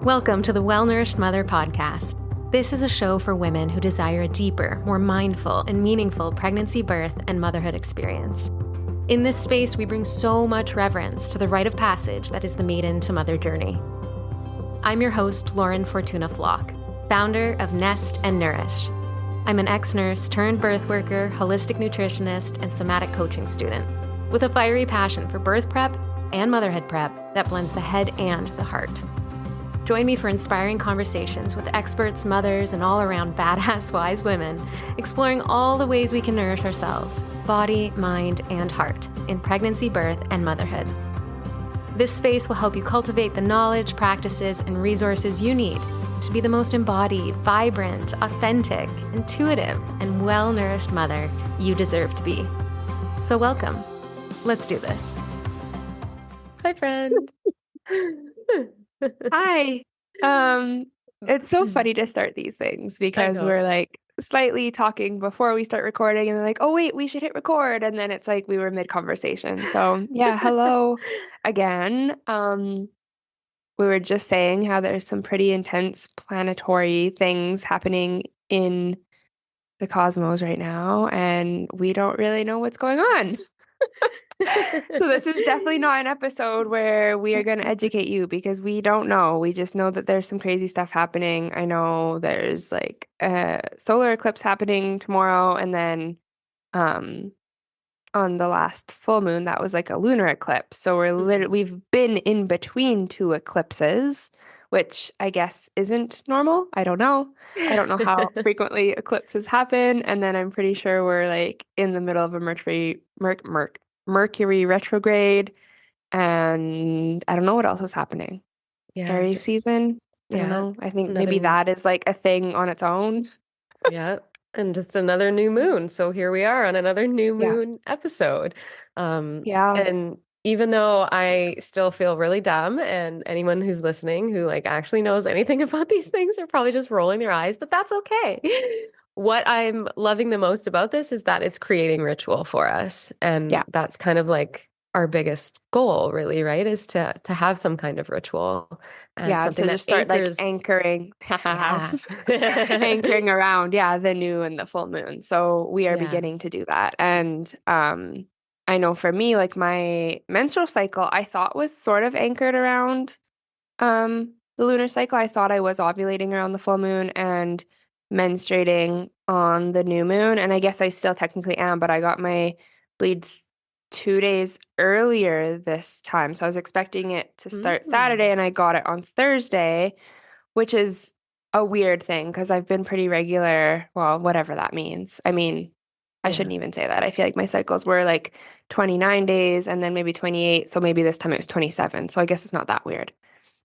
Welcome to the Well-Nourished Mother podcast. This is a show for women who desire a deeper, more mindful, and meaningful pregnancy, birth, and motherhood experience. In this space, we bring so much reverence to the rite of passage that is the maiden to mother journey. I'm your host, Lauren Fortuna Flock, founder of Nest and Nourish. I'm an ex-nurse turned birth worker, holistic nutritionist, and somatic coaching student with a fiery passion for birth prep and motherhood prep that blends the head and the heart. Join me for inspiring conversations with experts, mothers, and all-around badass wise women, exploring all the ways we can nourish ourselves, body, mind, and heart, in pregnancy, birth, and motherhood. This space will help you cultivate the knowledge, practices, and resources you need to be the most embodied, vibrant, authentic, intuitive, and well-nourished mother you deserve to be. So welcome. Let's do this. Hi, friend. Hi. It's so funny to start these things because we're like slightly talking before we start recording and then like, oh wait, we should hit record. And then it's like we were mid-conversation. So yeah, hello again. We were just saying how there's some pretty intense planetary things happening in the cosmos right now, and we don't really know what's going on. So this is definitely not an episode where we are going to educate you because we don't know. We just know that there's some crazy stuff happening. I know there's like a solar eclipse happening tomorrow, and then on the last full moon that was like a lunar eclipse. So we've been in between two eclipses, which I guess isn't normal. I don't know. I don't know how frequently eclipses happen, and then I'm pretty sure we're like in the middle of a Mercury retrograde, and I don't know what else is happening. Aries season. I don't know. I think maybe that is like a thing on its own. Yeah. And just another new moon. So here we are on another new moon episode. And even though I still feel really dumb, and anyone who's listening who like actually knows anything about these things are probably just rolling their eyes, but that's okay. What I'm loving the most about this is that it's creating ritual for us. And that's kind of like our biggest goal, really, right? Is to have some kind of ritual. And something to just start like anchoring, anchoring around, the new and the full moon. So we are beginning to do that. And I know for me, like my menstrual cycle, I thought was sort of anchored around the lunar cycle. I thought I was ovulating around the full moon and menstruating on the new moon, and I guess I still technically am, but I got my bleed 2 days earlier this time, so I was expecting it to start Saturday, and I got it on Thursday, which is a weird thing because I've been pretty regular, well, whatever that means. I mean, I shouldn't even say that. I feel like my cycles were like 29 days and then maybe 28, so maybe this time it was 27, so I guess it's not that weird.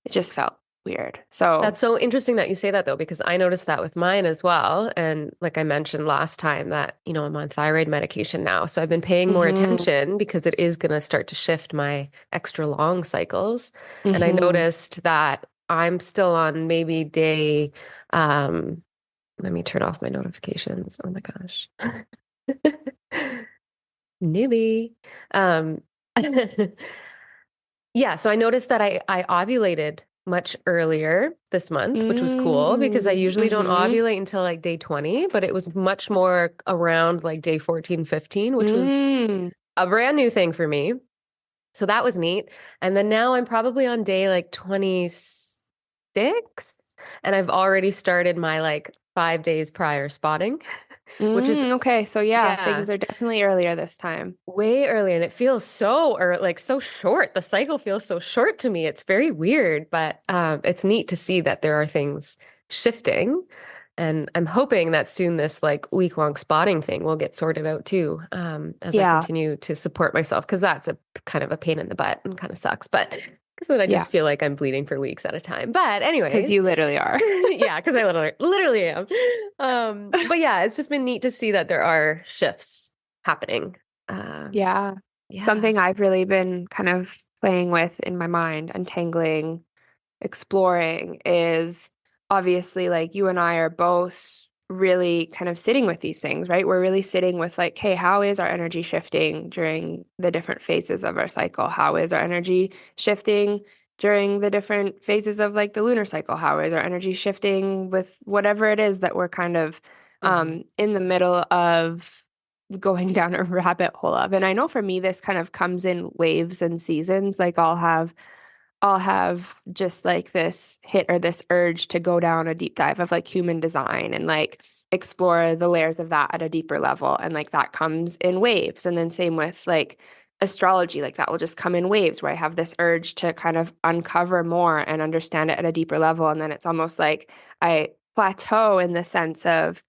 It just felt weird. So that's so interesting that you say that though, because I noticed that with mine as well. And like I mentioned last time that, you know, I'm on thyroid medication now. So I've been paying more attention because it is going to start to shift my extra long cycles. And I noticed that I'm still on maybe day, let me turn off my notifications. Oh my gosh. Newbie. So I noticed that I ovulated much earlier this month, which was cool because I usually don't ovulate until like day 20, but it was much more around like day 14, 15, which was a brand new thing for me. So that was neat. And then now I'm probably on day like 26, and I've already started my like 5 days prior spotting. Which is okay. So things are definitely earlier this time. Way earlier. And it feels so short. The cycle feels so short to me. It's very weird, but it's neat to see that there are things shifting. And I'm hoping that soon this like week-long spotting thing will get sorted out too, as I continue to support myself, because that's a kind of a pain in the butt and kind of sucks. But because then I just feel like I'm bleeding for weeks at a time. But anyways. Because you literally are. Because I literally am. But it's just been neat to see that there are shifts happening. Something I've really been kind of playing with in my mind, untangling, exploring is obviously like you and I are both really kind of sitting with these things, right? We're really sitting with like, hey, how is our energy shifting during the different phases of our cycle? How is our energy shifting during the different phases of like the lunar cycle. How is our energy shifting with whatever it is that we're kind of in the middle of going down a rabbit hole of. And I know for me, this kind of comes in waves and seasons. Like I'll have just like this hit or this urge to go down a deep dive of like human design and like explore the layers of that at a deeper level. And like that comes in waves. And then same with like astrology, like that will just come in waves where I have this urge to kind of uncover more and understand it at a deeper level. And then it's almost like I plateau in the sense of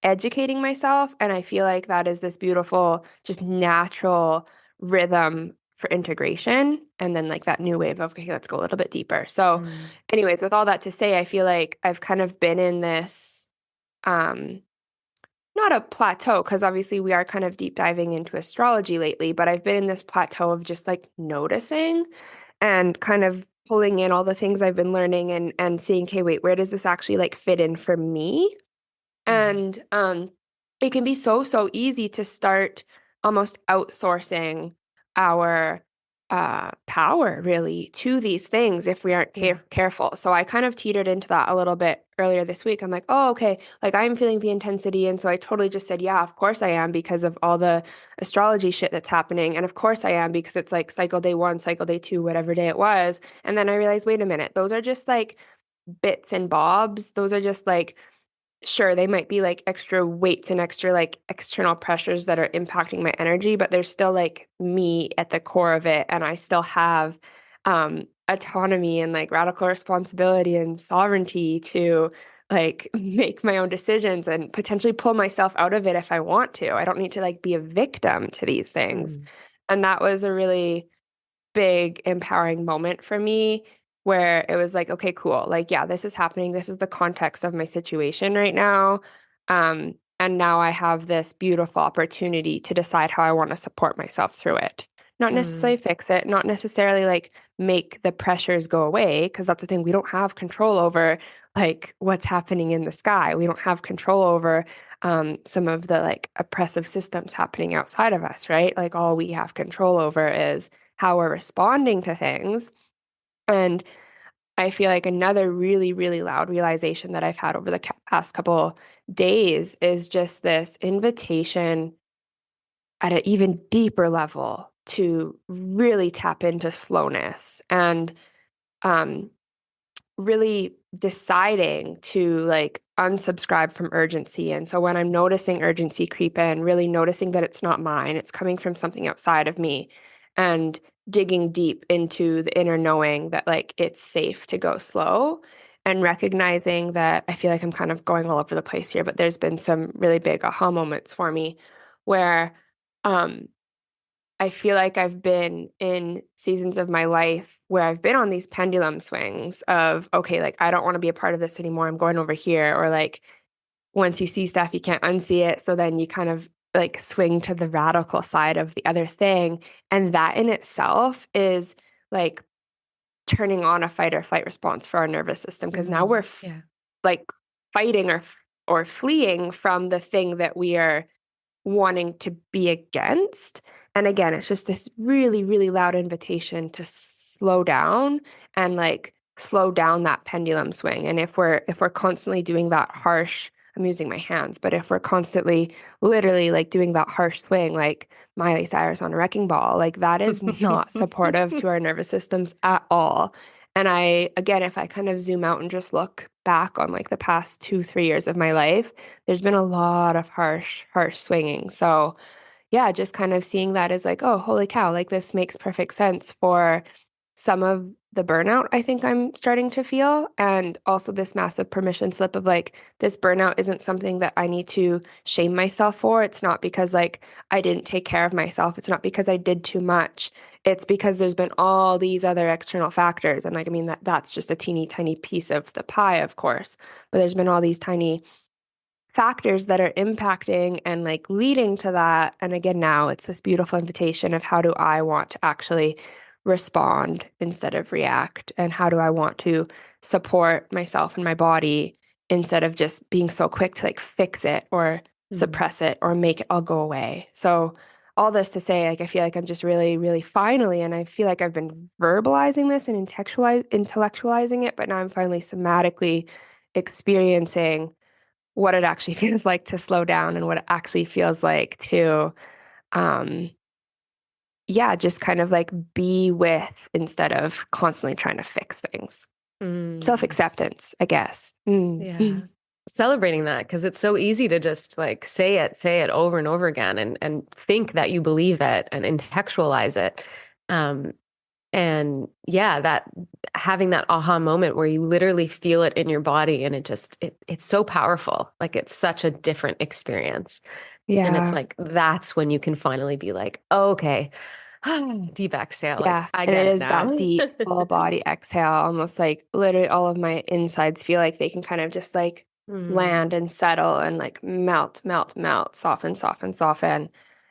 educating myself. And I feel like that is this beautiful, just natural rhythm for integration. And then like that new wave of, okay, let's go a little bit deeper. So anyways, with all that to say, I feel like I've kind of been in this, not a plateau, because obviously we are kind of deep diving into astrology lately, but I've been in this plateau of just like noticing and kind of pulling in all the things I've been learning and seeing, okay, wait, where does this actually like fit in for me? And it can be so easy to start almost outsourcing our power really to these things if we aren't careful. So I kind of teetered into that a little bit earlier this week. I'm like, oh, okay, like I'm feeling the intensity. And so I totally just said, yeah, of course I am because of all the astrology shit that's happening. And of course I am because it's like cycle day 1, cycle day 2, whatever day it was. And then I realized, wait a minute, those are just like bits and bobs. Those are just like, sure, they might be like extra weights and extra like external pressures that are impacting my energy, but there's still like me at the core of it. And I still have autonomy and like radical responsibility and sovereignty to like make my own decisions and potentially pull myself out of it if I want to. I don't need to like be a victim to these things. And that was a really big empowering moment for me where it was like, okay, cool. Like, yeah, this is happening. This is the context of my situation right now. And now I have this beautiful opportunity to decide how I want to support myself through it. Not necessarily fix it, not necessarily like make the pressures go away, because that's the thing. We don't have control over like what's happening in the sky. We don't have control over some of the like oppressive systems happening outside of us, right? Like all we have control over is how we're responding to things. And I feel like another really, really loud realization that I've had over the past couple days is just this invitation at an even deeper level to really tap into slowness and really deciding to like unsubscribe from urgency. And so when I'm noticing urgency creep in, really noticing that it's not mine, it's coming from something outside of me, and digging deep into the inner knowing that like it's safe to go slow, and recognizing that I feel like I'm kind of going all over the place here, but there's been some really big aha moments for me where I feel like I've been in seasons of my life where I've been on these pendulum swings of, okay, like I don't want to be a part of this anymore. I'm going over here. Or like once you see stuff, you can't unsee it. So then you kind of like swing to the radical side of the other thing. And that in itself is like turning on a fight or flight response for our nervous system. Because now we're like fighting or fleeing from the thing that we are wanting to be against. And again, it's just this really, really loud invitation to slow down and like slow down that pendulum swing. And if we're constantly doing that harsh, I'm using my hands, but if we're constantly literally like doing that harsh swing, like Miley Cyrus on a wrecking ball, like that is not supportive to our nervous systems at all. And again, if I kind of zoom out and just look back on like the past 2-3 years of my life, there's been a lot of harsh swinging. So yeah, just kind of seeing that as like, oh, holy cow, like this makes perfect sense for some of the burnout I think I'm starting to feel. And also this massive permission slip of like, this burnout isn't something that I need to shame myself for. It's not because like I didn't take care of myself. It's not because I did too much. It's because there's been all these other external factors. And like, I mean, that's just a teeny tiny piece of the pie, of course, but there's been all these tiny factors that are impacting and like leading to that. And again, now it's this beautiful invitation of how do I want to actually respond instead of react? And how do I want to support myself and my body instead of just being so quick to like fix it or suppress it or make it all go away? So all this to say, like, I feel like I'm just really, really finally, and I feel like I've been verbalizing this and intellectualizing it, but now I'm finally somatically experiencing what it actually feels like to slow down and what it actually feels like to, just kind of like be with instead of constantly trying to fix things. Self-acceptance, I guess. Yeah. Celebrating that, because it's so easy to just like say it over and over again and think that you believe it and intellectualize it. And yeah, that having that aha moment where you literally feel it in your body and it's so powerful. Like it's such a different experience. Yeah. And it's like, that's when you can finally be like, oh, okay, deep exhale. Yeah. Like I and get it it is now. that deep full body exhale, almost like literally all of my insides feel like they can kind of just like land and settle and like melt, soften, soften, soften.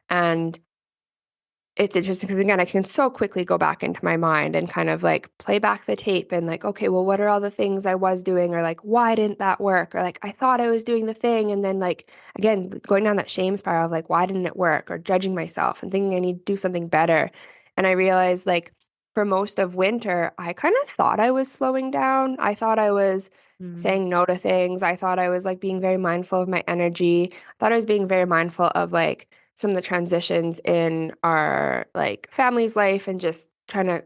And it's interesting because again, I can so quickly go back into my mind and kind of like play back the tape and like, okay, well, what are all the things I was doing? Or like, why didn't that work? Or like, I thought I was doing the thing. And then like, again, going down that shame spiral of like, why didn't it work? Or judging myself and thinking I need to do something better. And I realized like for most of winter, I kind of thought I was slowing down. I thought I was saying no to things. I thought I was like being very mindful of my energy. I thought I was being very mindful of like, some of the transitions in our like family's life and just trying to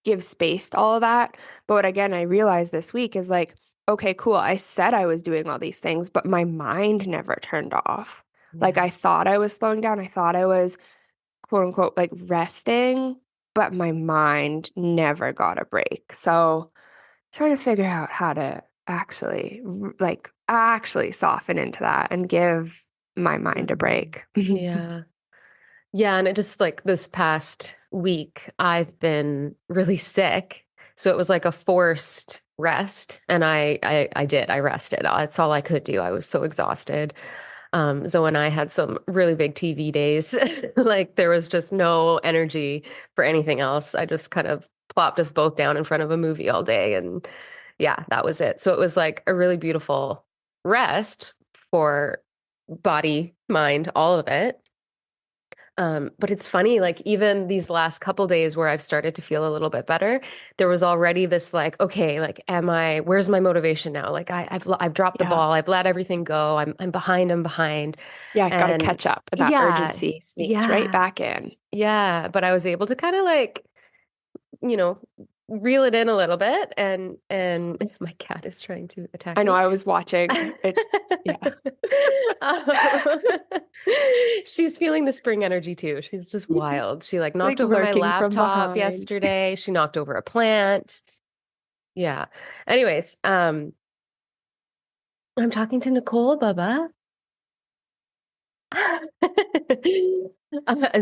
give space to all of that. But what again I realized this week is like, okay, cool. I said I was doing all these things, but my mind never turned off. Like I thought I was slowing down. I thought I was quote unquote like resting, but my mind never got a break. So trying to figure out how to actually soften into that and give my mind a break. Yeah. Yeah. And it just like this past week, I've been really sick. So it was like a forced rest. And I did, I rested. That's all I could do. I was so exhausted. Zoe and I had some really big TV days. Like there was just no energy for anything else. I just kind of plopped us both down in front of a movie all day. And yeah, that was it. So it was like a really beautiful rest for body, mind, all of it. But it's funny, like even these last couple days where I've started to feel a little bit better, there was already this like, okay, like, where's my motivation now? Like I've dropped the ball. I've let everything go. I'm behind. Yeah, got to And catch up. And that urgency sneaks right back in. Yeah. But I was able to kind of like, you know, reel it in a little bit and my cat is trying to attack I know, me. I was watching. It's She's feeling the spring energy too. She's just wild. She like knocked like over my lurking from laptop behind. yesterday. She knocked over a plant. Yeah. Anyways, I'm talking to Nicole, Bubba.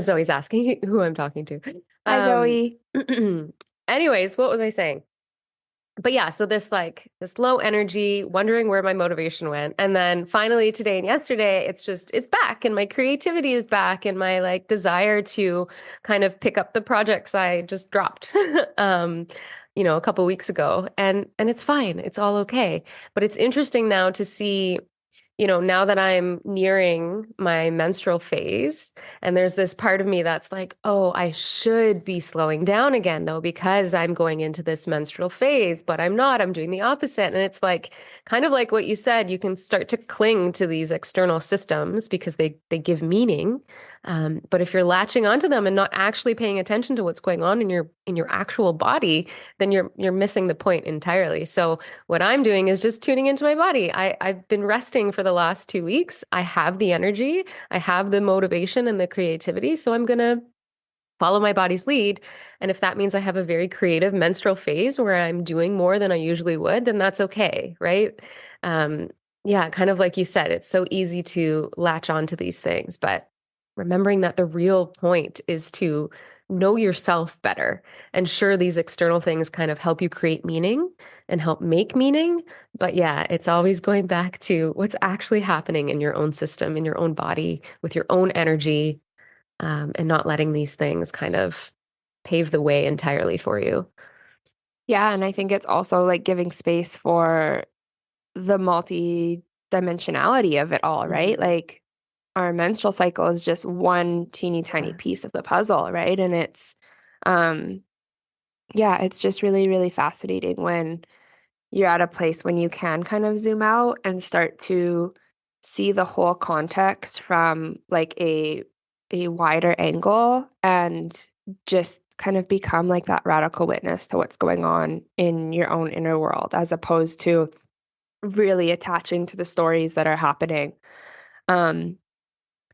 Zoe's asking who I'm talking to. Hi, Zoe. Anyways, what was I saying? But yeah, so this low energy, wondering where my motivation went. And then finally today and yesterday, it's back and my creativity is back and my like desire to kind of pick up the projects I just dropped, a couple weeks ago. And it's fine. It's all okay. But it's interesting now to see, now that I'm nearing my menstrual phase, and there's this part of me that's like, oh, I should be slowing down again, though, because I'm going into this menstrual phase, but I'm not. I'm doing the opposite. And it's like, kind of like what you said, you can start to cling to these external systems because they give meaning. But if you're latching onto them and not actually paying attention to what's going on in your actual body, then you're missing the point entirely. So what I'm doing is just tuning into my body. I've been resting for the last 2 weeks. I have the energy, I have the motivation and the creativity. So I'm going to follow my body's lead. And if that means I have a very creative menstrual phase where I'm doing more than I usually would, then that's okay. Right. Yeah. Kind of like you said, it's so easy to latch onto these things, but remembering that the real point is to know yourself better. And sure, these external things kind of help you create meaning and help make meaning. But yeah, it's always going back to what's actually happening in your own system, in your own body, with your own energy, and not letting these things kind of pave the way entirely for you. Yeah. And I think it's also like giving space for the multi-dimensionality of it all, right? Like our menstrual cycle is just one teeny tiny piece of the puzzle, right? And it's it's just really, really fascinating when you're at a place when you can kind of zoom out and start to see the whole context from like a wider angle and just kind of become like that radical witness to what's going on in your own inner world, as opposed to really attaching to the stories that are happening.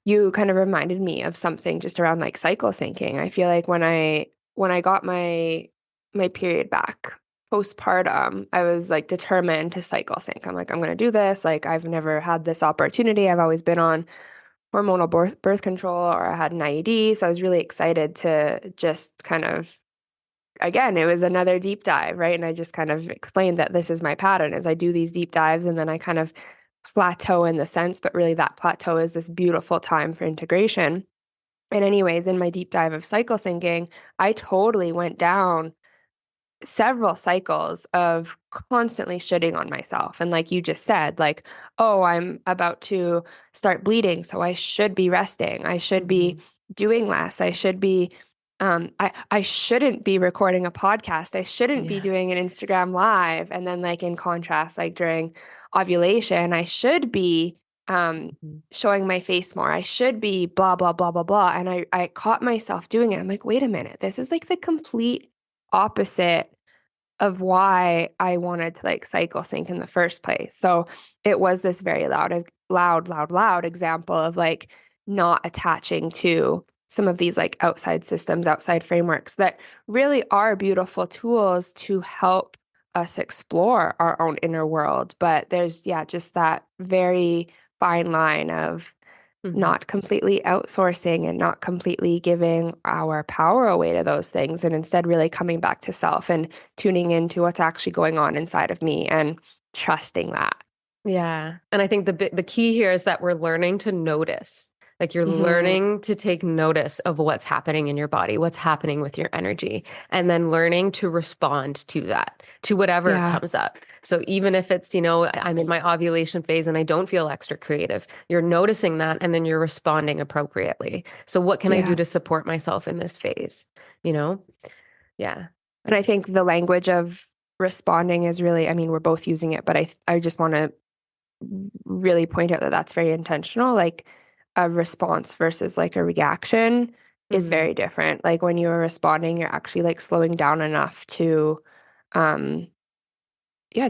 You kind of reminded me of something just around like cycle syncing. I feel like when I got my period back postpartum, I was like determined to cycle sync. I'm like, I'm going to do this. Like, I've never had this opportunity. I've always been on hormonal birth control, or I had an IUD. So I was really excited to just kind of, again, it was another deep dive, right? And I just kind of explained that this is my pattern, is I do these deep dives and then I kind of plateau in the sense, but really that plateau is this beautiful time for integration. And anyways, in my deep dive of cycle syncing, I totally went down several cycles of constantly shitting on myself. And like you just said, like, oh, I'm about to start bleeding, so I should be resting. I should be doing less. I should be I shouldn't be recording a podcast. I shouldn't be doing an Instagram live. And then like in contrast, like during ovulation, I should be showing my face more. I should be blah, blah, blah, blah, blah. And I caught myself doing it. I'm like, wait a minute, this is like the complete opposite of why I wanted to like cycle sync in the first place. So it was this very loud example of like not attaching to some of these like outside systems, outside frameworks that really are beautiful tools to help us explore our own inner world. But there's, just that very fine line of not completely outsourcing and not completely giving our power away to those things, and instead really coming back to self and tuning into what's actually going on inside of me and trusting that. Yeah. And I think the key here is that we're learning to notice. Like you're learning to take notice of what's happening in your body, what's happening with your energy, and then learning to respond to that, to whatever comes up. So even if it's, I'm in my ovulation phase and I don't feel extra creative, you're noticing that and then you're responding appropriately. So what can I do to support myself in this phase? Yeah. And I think the language of responding is really, I mean, we're both using it, but I just want to really point out that that's very intentional. Like a response versus like a reaction is very different. Like when you are responding, you're actually like slowing down enough to,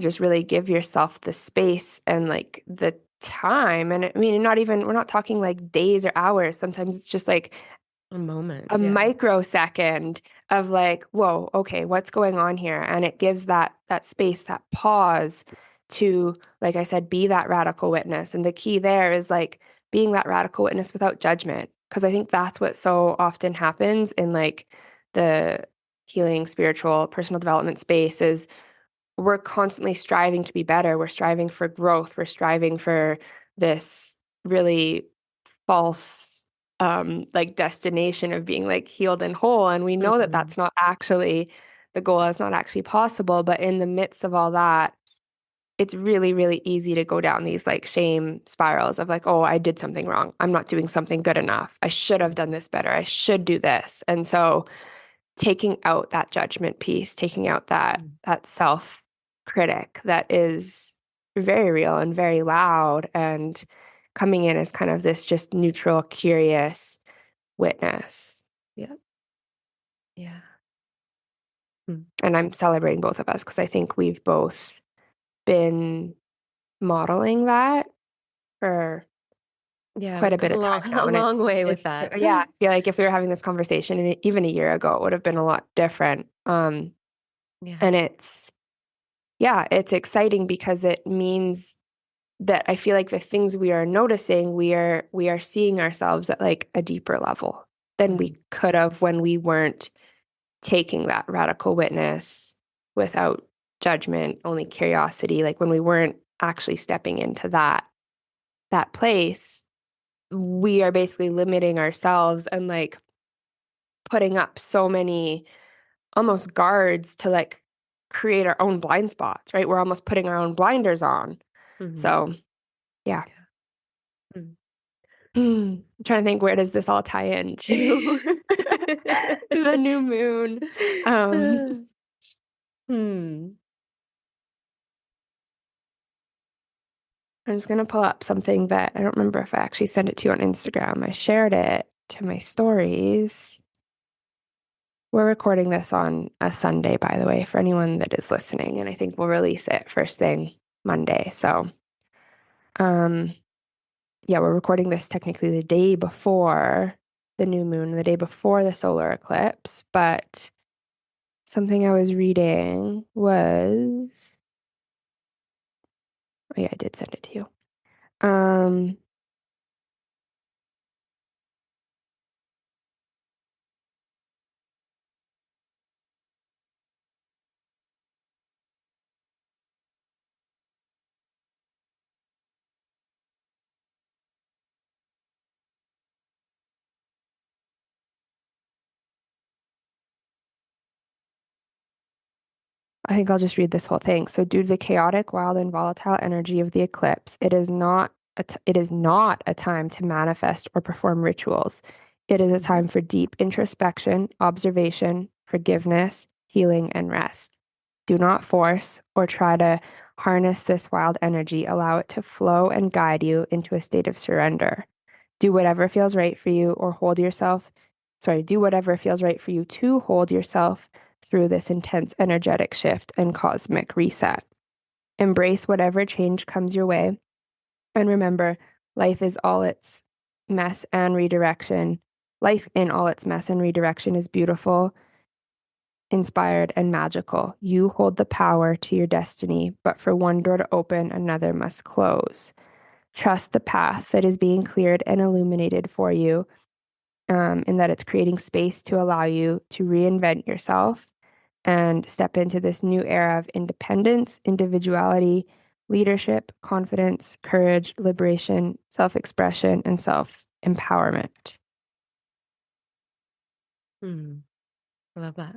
just really give yourself the space and like the time. And I mean, we're not talking like days or hours. Sometimes it's just like a moment, a microsecond of like, whoa, okay, what's going on here? And it gives that space, that pause to, like I said, be that radical witness. And the key there is like being that radical witness without judgment. Because I think that's what so often happens in like the healing, spiritual, personal development space is we're constantly striving to be better. We're striving for growth. We're striving for this really false like destination of being like healed and whole. And we know that that's not actually the goal. It's not actually possible. But in the midst of all that, it's really, really easy to go down these like shame spirals of like, oh, I did something wrong. I'm not doing something good enough. I should have done this better. I should do this. And so taking out that judgment piece, taking out that self critic that is very real and very loud, and coming in as kind of this just neutral, curious witness. Yeah. Yeah. And I'm celebrating both of us because I think we've both been modeling that for quite a bit of time now. A long way with that. Yeah. I feel like if we were having this conversation even a year ago, it would have been a lot different. And it's exciting because it means that I feel like the things we are noticing, we are seeing ourselves at like a deeper level than we could have when we weren't taking that radical witness without judgment, only curiosity. Like when we weren't actually stepping into that place, we are basically limiting ourselves and like putting up so many almost guards to like create our own blind spots, right? We're almost putting our own blinders on. So, yeah. I'm trying to think, where does this all tie into the new moon? I'm just going to pull up something that I don't remember if I actually sent it to you on Instagram. I shared it to my stories. We're recording this on a Sunday, by the way, for anyone that is listening, and I think we'll release it first thing Monday. So, yeah, we're recording this technically the day before the new moon, the day before the solar eclipse, but something I was reading was, oh yeah, I did send it to you. I think I'll just read this whole thing. So, due to the chaotic, wild, and volatile energy of the eclipse, it is not a time to manifest or perform rituals. It is a time for deep introspection, observation, forgiveness, healing, and rest. Do not force or try to harness this wild energy. Allow it to flow and guide you into a state of surrender. Do whatever feels right for you or hold yourself. Sorry, do whatever feels right for you to hold yourself through this intense energetic shift and cosmic reset. Embrace whatever change comes your way. And remember, life is all its mess and redirection. Life in all its mess and redirection is beautiful, inspired, and magical. You hold the power to your destiny, but for one door to open, another must close. Trust the path that is being cleared and illuminated for you, in that it's creating space to allow you to reinvent yourself and step into this new era of independence, individuality, leadership, confidence, courage, liberation, self-expression, and self-empowerment. I love that.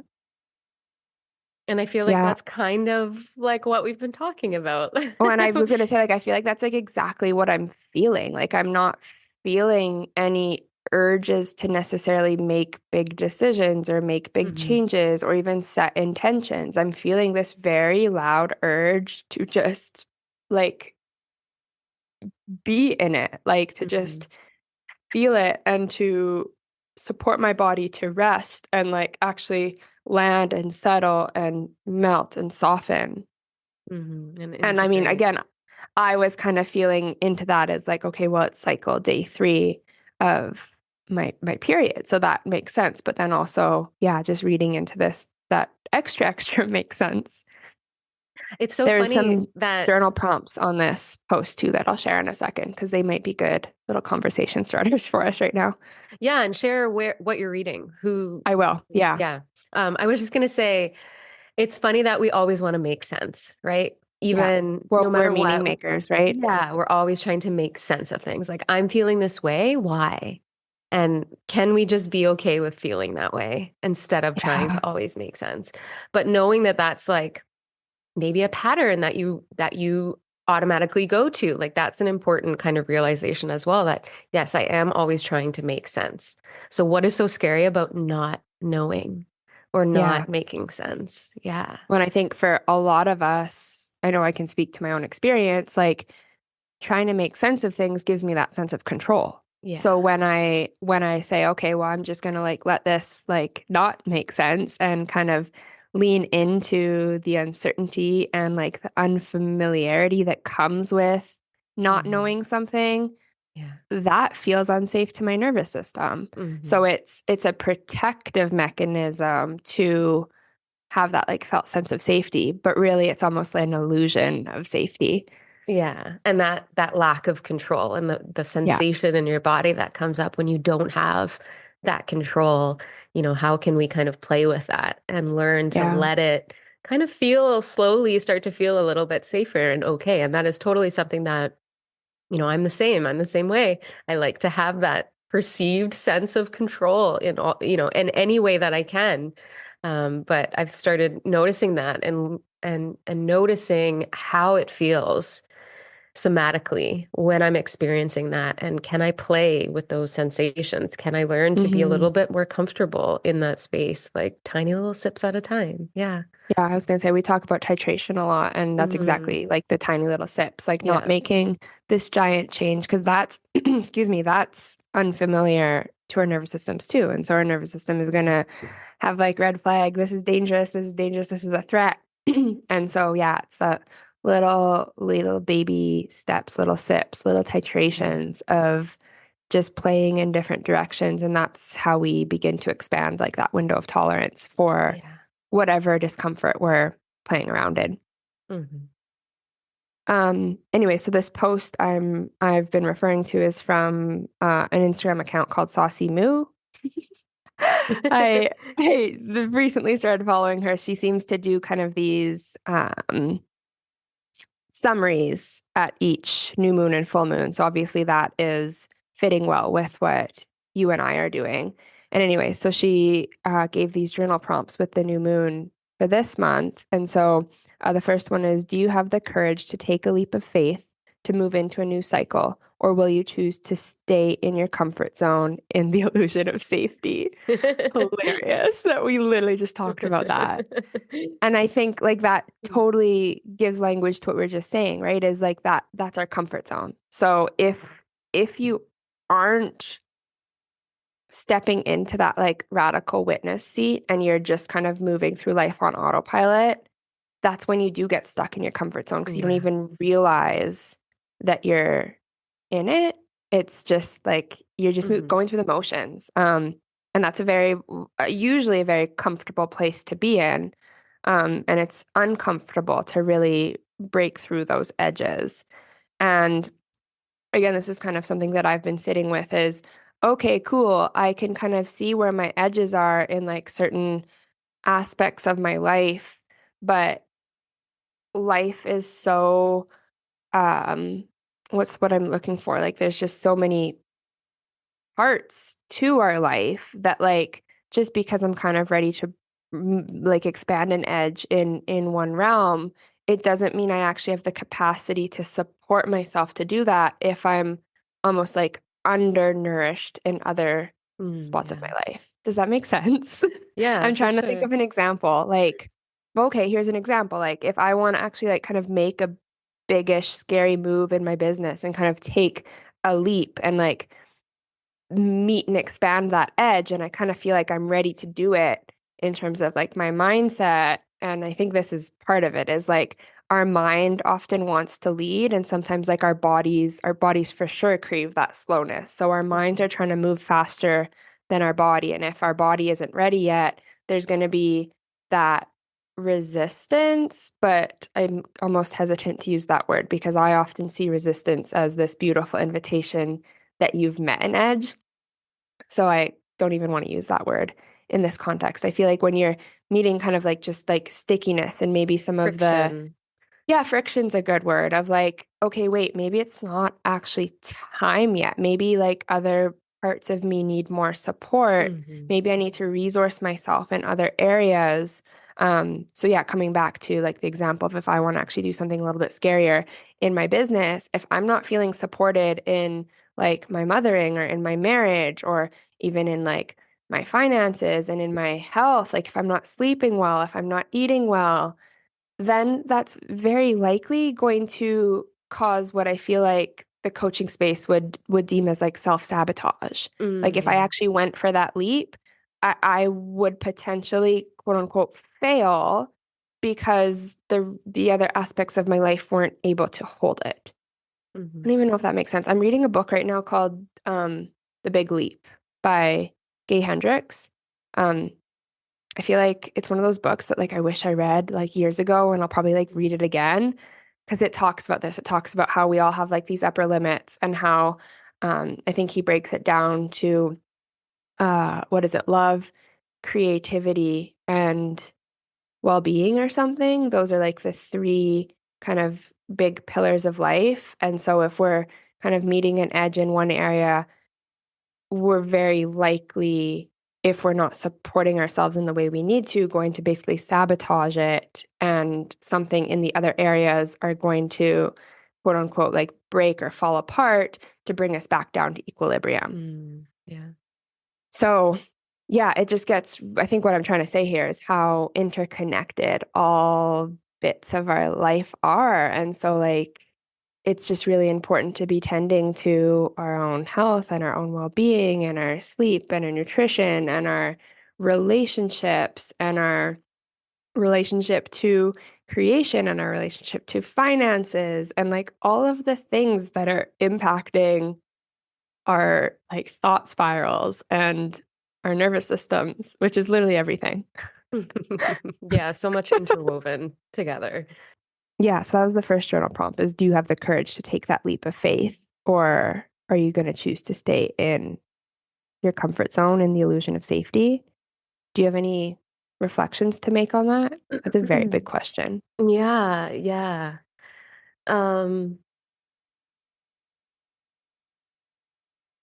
And I feel like that's kind of like what we've been talking about. Oh, and I was going to say, like, I feel like that's like exactly what I'm feeling. Like, I'm not feeling any urges to necessarily make big decisions or make big changes or even set intentions. I'm feeling this very loud urge to just like be in it, like to just feel it and to support my body to rest and like actually land and settle and melt and soften. And I mean, again, I was kind of feeling into that as like, okay, well, it's cycle day 3 of my period. So that makes sense. But then also, yeah, just reading into this, that extra makes sense. It's so There's funny some that journal prompts on this post too that I'll share in a second because they might be good little conversation starters for us right now. Yeah, and share what you're reading. I will. Yeah. Yeah. I was just gonna say, it's funny that we always want to make sense, right? Even no matter we're meaning makers, right? Yeah, we're always trying to make sense of things. Like, I'm feeling this way. Why? And can we just be okay with feeling that way instead of trying to always make sense? But knowing that that's like maybe a pattern that you automatically go to, like, that's an important kind of realization as well, that yes, I am always trying to make sense. So what is so scary about not knowing or not making sense? Yeah. When I think for a lot of us, I know I can speak to my own experience, like trying to make sense of things gives me that sense of control. Yeah. So when I say, okay, well, I'm just going to like let this like not make sense and kind of lean into the uncertainty and like the unfamiliarity that comes with not knowing something, that feels unsafe to my nervous system. So it's a protective mechanism to have that like felt sense of safety, but really it's almost like an illusion of safety. Yeah. And that lack of control and the sensation in your body that comes up when you don't have that control, how can we kind of play with that and learn to let it kind of slowly start to feel a little bit safer and okay. And that is totally something that, I'm the same way. I like to have that perceived sense of control in all, in any way that I can. But I've started noticing that and noticing how it feels. somatically when I'm experiencing that? And can I play with those sensations? Can I learn to be a little bit more comfortable in that space, like tiny little sips at a time? Yeah. Yeah, I was going to say we talk about titration a lot, and that's exactly like the tiny little sips, like not making this giant change, because that's, excuse me, that's unfamiliar to our nervous systems too. And so our nervous system is going to have like red flag, this is dangerous, this is dangerous, this is a threat. And so, yeah, it's that little baby steps, little sips, little titrations of just playing in different directions. And that's how we begin to expand like that window of tolerance for whatever discomfort we're playing around in. Anyway, so this post I've been referring to is from an Instagram account called Saucy Moo. I recently started following her. She seems to do kind of these summaries at each new moon and full moon. So obviously that is fitting well with what you and I are doing. And anyway, so she gave these journal prompts with the new moon for this month. And so the first one is, do you have the courage to take a leap of faith to move into a new cycle? Or will you choose to stay in your comfort zone in the illusion of safety? Hilarious that we literally just talked about that. And I think like that totally gives language to what we're just saying, right? Is like that's our comfort zone. So if you aren't stepping into that like radical witness seat and you're just kind of moving through life on autopilot, that's when you do get stuck in your comfort zone because you don't even realize that you're in it. It's just like you're just going through the motions. And that's usually a very comfortable place to be in. And it's uncomfortable to really break through those edges. And again, this is kind of something that I've been sitting with is, okay, cool. I can kind of see where my edges are in like certain aspects of my life, but life is so, what's what I'm looking for? Like, there's just so many parts to our life that like, just because I'm kind of ready to like expand an edge in one realm, it doesn't mean I actually have the capacity to support myself to do that if I'm almost like undernourished in other spots of my life. Does that make sense? Yeah. I'm trying to think of an example. Like, okay, here's an example. Like if I want to actually like kind of make a biggish, scary move in my business and kind of take a leap and like meet and expand that edge, and I kind of feel like I'm ready to do it in terms of like my mindset. And I think this is part of it is like our mind often wants to lead, and sometimes like our bodies for sure crave that slowness. So our minds are trying to move faster than our body. And if our body isn't ready yet, there's going to be that resistance, but I'm almost hesitant to use that word because I often see resistance as this beautiful invitation that you've met an edge. So I don't even want to use that word in this context. I feel like when you're meeting kind of like just like stickiness and maybe some of Friction. Friction's a good word of like, okay, wait, maybe it's not actually time yet. Maybe like other parts of me need more support. Maybe I need to resource myself in other areas. So yeah, coming back to like the example of if I want to actually do something a little bit scarier in my business, if I'm not feeling supported in like my mothering or in my marriage or even in like my finances and in my health, like if I'm not sleeping well, if I'm not eating well, then that's very likely going to cause what I feel like the coaching space would deem as like self-sabotage. Like if I actually went for that leap, I would potentially quote unquote fail because the other aspects of my life weren't able to hold it. I don't even know if that makes sense. I'm reading a book right now called The Big Leap by Gay Hendricks. I feel like it's one of those books that like I wish I read like years ago, and I'll probably like read it again because it talks about this. It talks about how we all have like these upper limits and how I think he breaks it down to what is it? Love, creativity, and well-being or something. Those are like the three kind of big pillars of life. And so if we're kind of meeting an edge in one area, we're very likely, if we're not supporting ourselves in the way we need to, going to basically sabotage it. And something in the other areas are going to quote unquote like break or fall apart to bring us back down to equilibrium. Yeah. So yeah, it just gets, I think what I'm trying to say here is how interconnected all bits of our life are. And so like, it's just really important to be tending to our own health and our own well-being and our sleep and our nutrition and our relationships and our relationship to creation and our relationship to finances and like all of the things that are impacting our like thought spirals and our nervous systems, which is literally everything. Yeah, so much interwoven together. Yeah, so that was the first journal prompt is, do you have the courage to take that leap of faith, or are you going to choose to stay in your comfort zone and the illusion of safety? Do you have any reflections to make on that? That's a very big question. Yeah, yeah.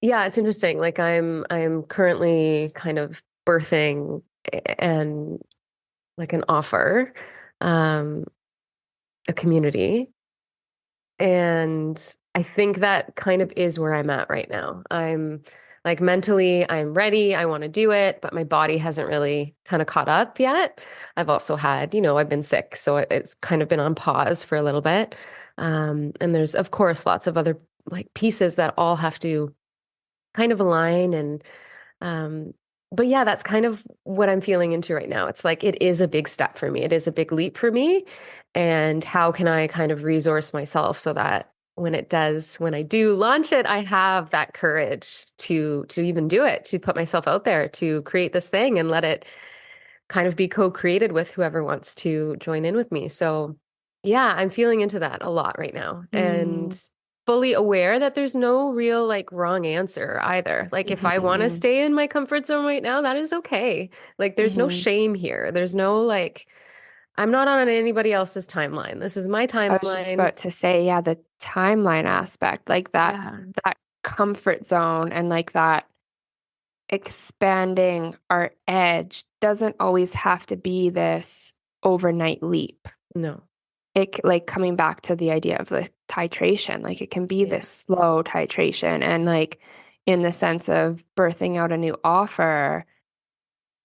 Yeah, it's interesting. Like I'm currently kind of birthing and like an offer, a community. And I think that kind of is where I'm at right now. I'm like mentally, I'm ready. I want to do it, but my body hasn't really kind of caught up yet. I've also had, I've been sick, so it's kind of been on pause for a little bit. And there's, of course, lots of other like pieces that all have to kind of align and um but yeah, that's kind of what I'm feeling into right now. It's like it is a big step for me. It is a big leap for me. And how can I kind of resource myself so that when I do launch it, I have that courage to even do it, to put myself out there, to create this thing and let it kind of be co-created with whoever wants to join in with me. So yeah, I'm feeling into that a lot right now. And fully aware that there's no real like wrong answer either. Like if I want to stay in my comfort zone right now, that is okay. Like there's no shame here. There's no like, I'm not on anybody else's timeline. This is my timeline. I was just about to say, yeah, the timeline aspect, like that comfort zone and like that expanding our edge doesn't always have to be this overnight leap. No. It like coming back to the idea of the titration, like it can be this slow titration, and like in the sense of birthing out a new offer,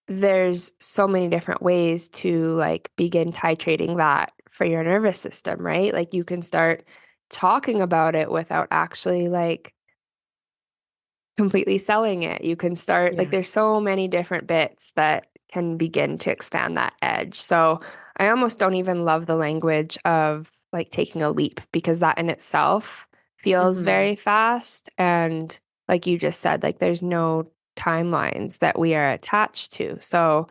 there's so many different ways to like begin titrating that for your nervous system, right? Like you can start talking about it without actually like completely selling it. You can start like there's so many different bits that can begin to expand that edge. So I almost don't even love the language of like taking a leap, because that in itself feels very fast. And like you just said, like there's no timelines that we are attached to. So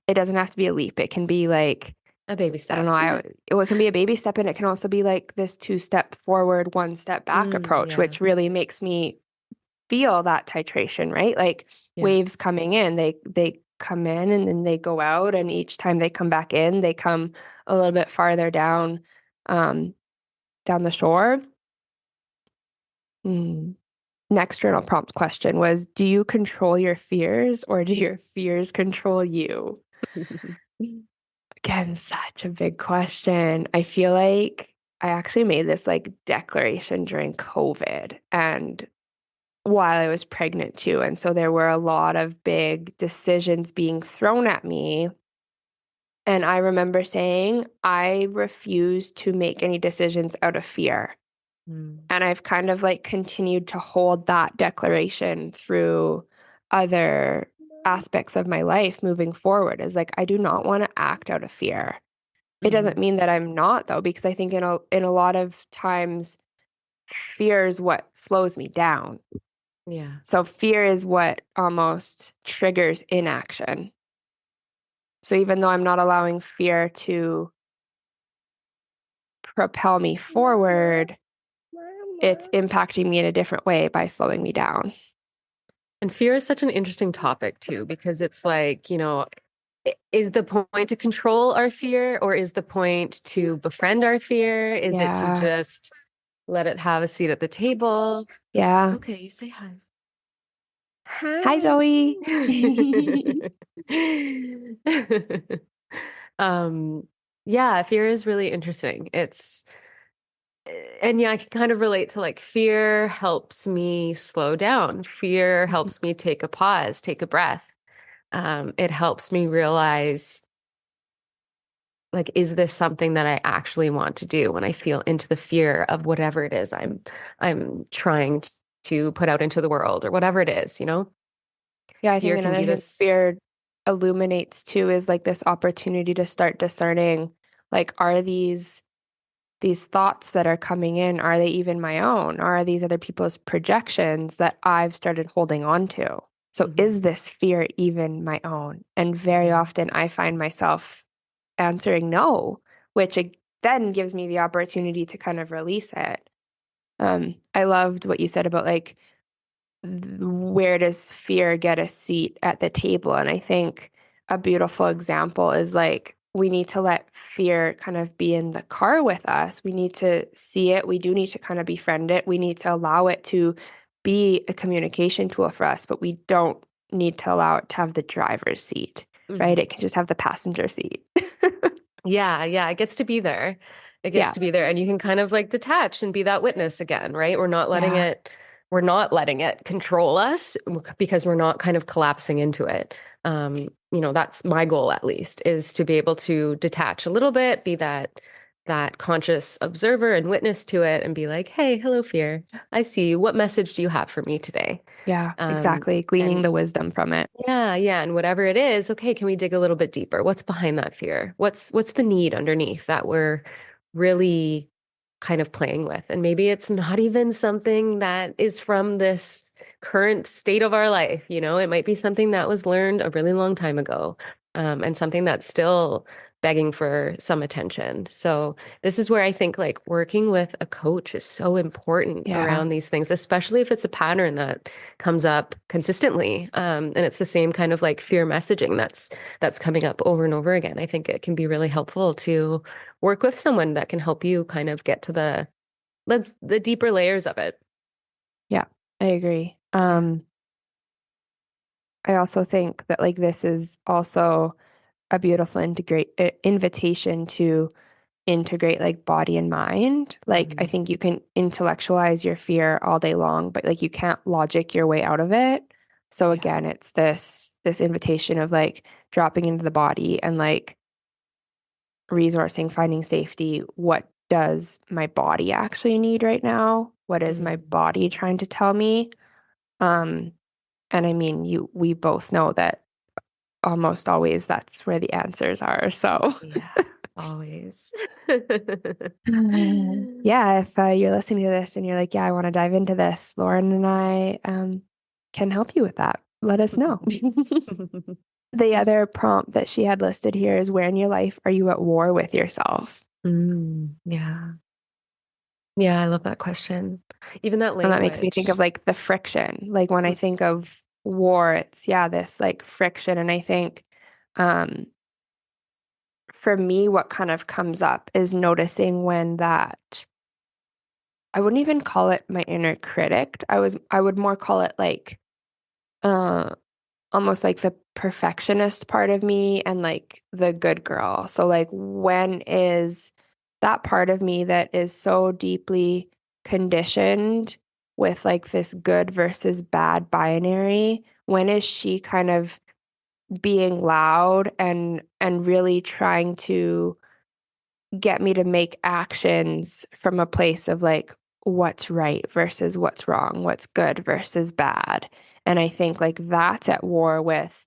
it doesn't have to be a leap. It can be like a baby step. I don't know. It can be a baby step, and it can also be like this 2-step forward, 1-step back approach, which really makes me feel that titration, right? Like waves coming in, they come in and then they go out, and each time they come back in, they come a little bit farther down the shore. Next journal prompt question was, do you control your fears, or do your fears control you? Again, such a big question. I feel like I actually made this like declaration during COVID and while I was pregnant too. And so there were a lot of big decisions being thrown at me. And I remember saying, I refuse to make any decisions out of fear. And I've kind of like continued to hold that declaration through other aspects of my life moving forward, is like, I do not want to act out of fear. It doesn't mean that I'm not, though, because I think in a lot of times, fear is what slows me down. Yeah. So fear is what almost triggers inaction. So even though I'm not allowing fear to propel me forward, it's impacting me in a different way by slowing me down. And fear is such an interesting topic too, because it's like, is the point to control our fear, or is the point to befriend our fear? Is it to just let it have a seat at the table? Yeah. Okay, you say hi. Hi, Zoe. Yeah, fear is really interesting. And yeah, I can kind of relate to like fear helps me slow down. Fear helps me take a pause, take a breath. It helps me realize, like, is this something that I actually want to do when I feel into the fear of whatever it is I'm trying to put out into the world or whatever it is, you know? Yeah, I think Fear can another be thing this. fear illuminates too is like this opportunity to start discerning, like, are these thoughts that are coming in, are they even my own? Or are these other people's projections that I've started holding on to? So is this fear even my own? And very often I find myself answering no, which then gives me the opportunity to kind of release it. I loved what you said about like, where does fear get a seat at the table? And I think a beautiful example is like, we need to let fear kind of be in the car with us. We need to see it. We do need to kind of befriend it. We need to allow it to be a communication tool for us, but we don't need to allow it to have the driver's seat, right? It can just have the passenger seat. Yeah, it gets to be there. It gets Yeah. to be there, and you can kind of like detach and be that witness again, right? We're not letting it control us because we're not kind of collapsing into it. That's my goal, at least, is to be able to detach a little bit, be that conscious observer and witness to it, and be like, hey, hello, fear. I see you. What message do you have for me today? Yeah, exactly. Gleaning And the wisdom from it. yeah. And whatever it is, okay, can we dig a little bit deeper? What's behind that fear? What's the need underneath that we're really kind of playing with? And maybe it's not even something that is from this current state of our life, you know, it might be something that was learned a really long time ago, and something that's still begging for some attention. So this is where I think like working with a coach is so important around these things, especially if it's a pattern that comes up consistently. And it's the same kind of like fear messaging that's coming up over and over again. I think it can be really helpful to work with someone that can help you kind of get to the deeper layers of it. Yeah, I agree. I also think that like this is also a beautiful invitation to integrate like body and mind. Like I think you can intellectualize your fear all day long, but like you can't logic your way out of it. So again, it's this invitation of like dropping into the body and like resourcing, finding safety. What does my body actually need right now? What is my body trying to tell me? And I mean, we both know that almost always that's where the answers are. So Yeah, always. Yeah, if you're listening to this and you're like, yeah, I want to dive into this, Lauren and I can help you with that. Let us know. The other prompt that she had listed here is, where in your life are you at war with yourself? Yeah. Yeah, I love that question. Even that And that makes me think of language. like the friction. Like when I think of war, it's this like friction. And I think um for me, what kind of comes up is noticing when that, I wouldn't even call it my inner critic. I would more call it like uh almost like the perfectionist part of me and like the good girl. So like when is that part of me that is so deeply conditioned with like this good versus bad binary, when is she kind of being loud and really trying to get me to make actions from a place of like what's right versus what's wrong, what's good versus bad. And I think like that's at war with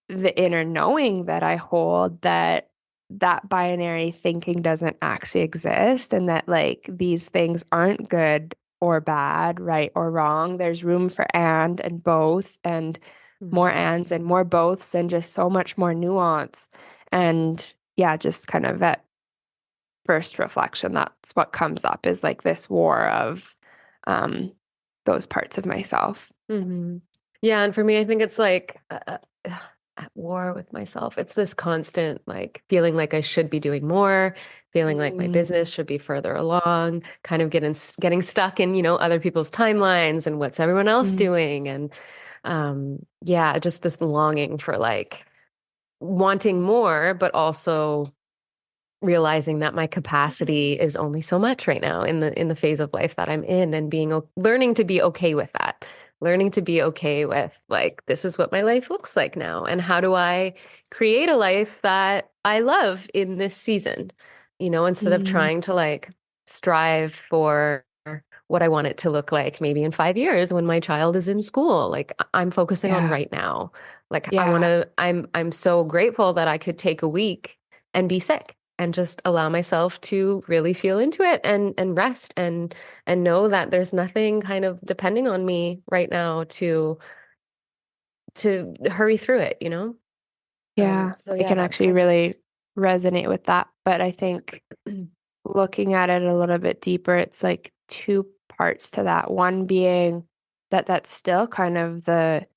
the inner knowing that I hold, that binary thinking doesn't actually exist, and that like these things aren't good or bad, right or wrong. There's room for and both, and more ands and more boths, and just so much more nuance. And yeah, just kind of at first reflection, that's what comes up, is like this war of those parts of myself. Yeah, and for me, I think it's like at war with myself. It's this constant like feeling like I should be doing more, feeling like my business should be further along, kind of getting stuck in, other people's timelines and what's everyone else doing. And yeah, just this longing for like wanting more, but also realizing that my capacity is only so much right now in the phase of life that I'm in, and learning to be okay with that. Learning to be okay with like, this is what my life looks like now. And how do I create a life that I love in this season? Instead of trying to like strive for what I want it to look like maybe in 5 years when my child is in school. Like I'm focusing on right now. Like I'm so grateful that I could take a week and be sick and just allow myself to really feel into it and rest and know that there's nothing kind of depending on me right now to hurry through it, So I yeah, can that's actually kind really resonate with that. But I think looking at it a little bit deeper, it's like two parts to that. One being that that's still kind of the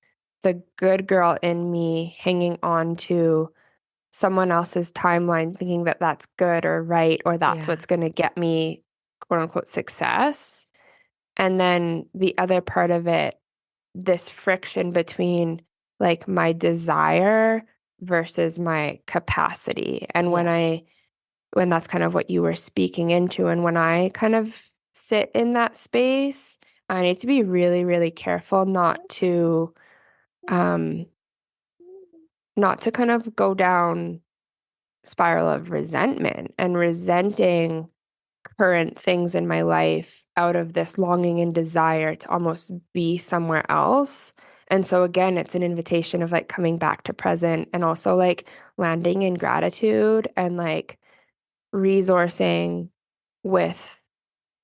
good girl in me hanging on to someone else's timeline, thinking that that's good or right, or that's what's going to get me quote unquote success. And then the other part of it, this friction between like my desire versus my capacity. And when that's kind of what you were speaking into, and when I kind of sit in that space, I need to be really, really careful um not to kind of go down spiral of resentment and resenting current things in my life out of this longing and desire to almost be somewhere else. And so again, it's an invitation of like coming back to present, and also like landing in gratitude and like resourcing with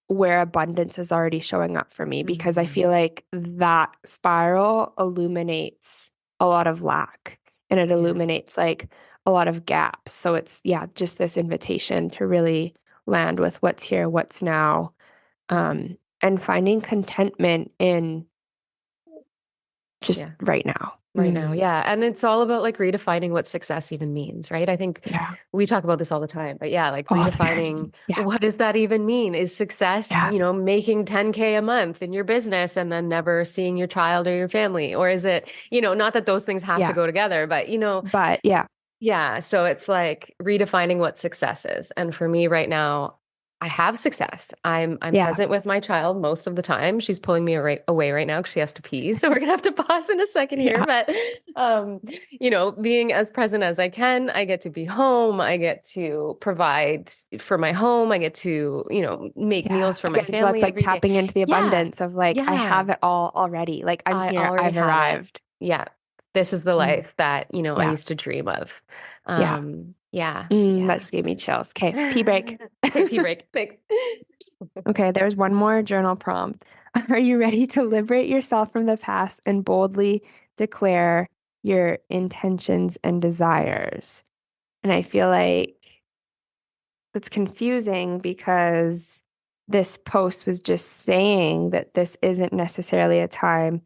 where abundance is already showing up for me, because I feel like that spiral illuminates a lot of lack, and it illuminates like a lot of gaps. So it's just this invitation to really land with what's here, what's now, and finding contentment in just right now. Right now. Yeah. And it's all about like redefining what success even means, right? I think we talk about this all the time, but like redefining what does that even mean? Is success, making 10K a month in your business and then never seeing your child or your family? Or is it, not that those things have to go together, but yeah. So it's like redefining what success is. And for me right now, I have success. I'm present with my child most of the time. She's pulling me away right now because she has to pee. So we're gonna have to pause in a second here. But being as present as I can, I get to be home. I get to provide for my home. I get to, make meals for my family. So that's like tapping into the abundance of like, I have it all already. Like I'm here, I've arrived. Yeah. This is the life that, I used to dream of. That just gave me chills. Okay, pee break. Okay, pee break. Thanks. Okay, there's one more journal prompt. Are you ready to liberate yourself from the past and boldly declare your intentions and desires? And I feel like it's confusing because this post was just saying that this isn't necessarily a time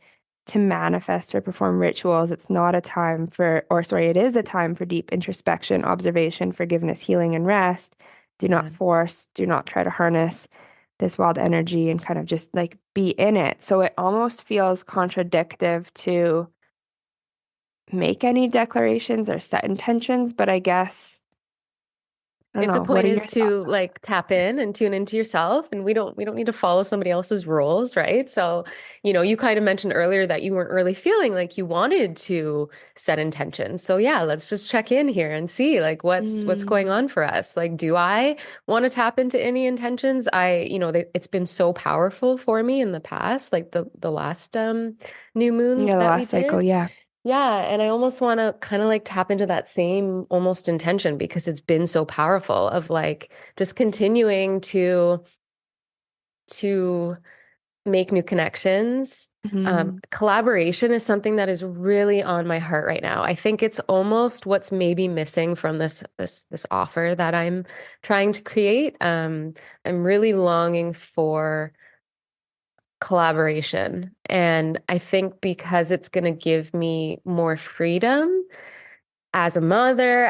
to manifest or perform rituals. It's not a time it is a time for deep introspection, observation, forgiveness, healing, and rest. Do not force, do not try to harness this wild energy and kind of just like be in it. So it almost feels contradictory to make any declarations or set intentions, but I guess if the point is to like tap in and tune into yourself, and we don't need to follow somebody else's rules, right? So, you kind of mentioned earlier that you weren't really feeling like you wanted to set intentions. So let's just check in here and see like what's going on for us. Like, do I want to tap into any intentions? It's been so powerful for me in the past, like the last new moon the that last we cycle, did. Yeah. And I almost want to kind of like tap into that same almost intention because it's been so powerful of like just continuing to make new connections. Collaboration is something that is really on my heart right now. I think it's almost what's maybe missing from this offer that I'm trying to create. I'm really longing for collaboration. And I think because it's going to give me more freedom as a mother,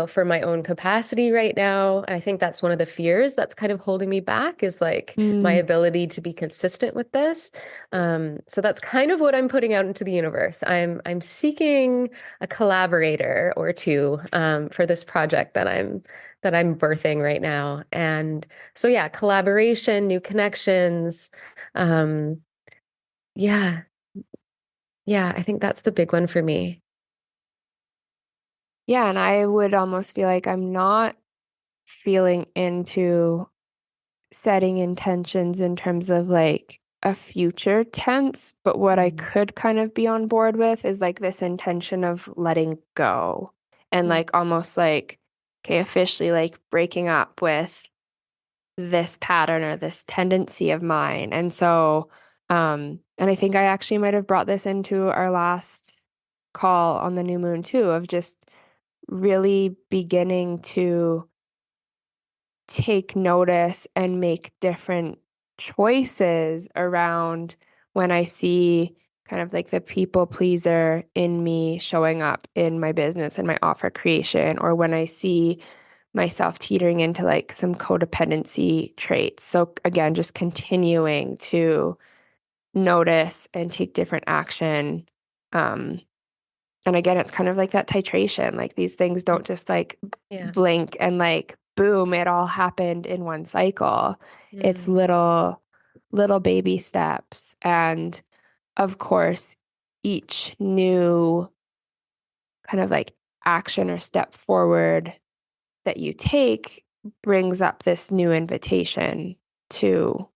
for my own capacity right now. And I think that's one of the fears that's kind of holding me back is like my ability to be consistent with this. So that's kind of what I'm putting out into the universe. I'm seeking a collaborator or two for this project that that I'm birthing right now. And so, yeah, collaboration, new connections. Yeah. Yeah, I think that's the big one for me. Yeah, and I would almost feel like I'm not feeling into setting intentions in terms of like a future tense, but what I could kind of be on board with is like this intention of letting go and like almost like, okay, officially like breaking up with this pattern or this tendency of mine. And so, and I think I actually might have brought this into our last call on the new moon too, of just really beginning to take notice and make different choices around when I see kind of like the people pleaser in me showing up in my business and my offer creation, or when I see myself teetering into like some codependency traits. So again, just continuing to notice and take different action. And again, it's kind of like that titration. Like these things don't just like blink and like boom, it all happened in one cycle. It's little baby steps. And of course, each new kind of like action or step forward that you take brings up this new invitation to,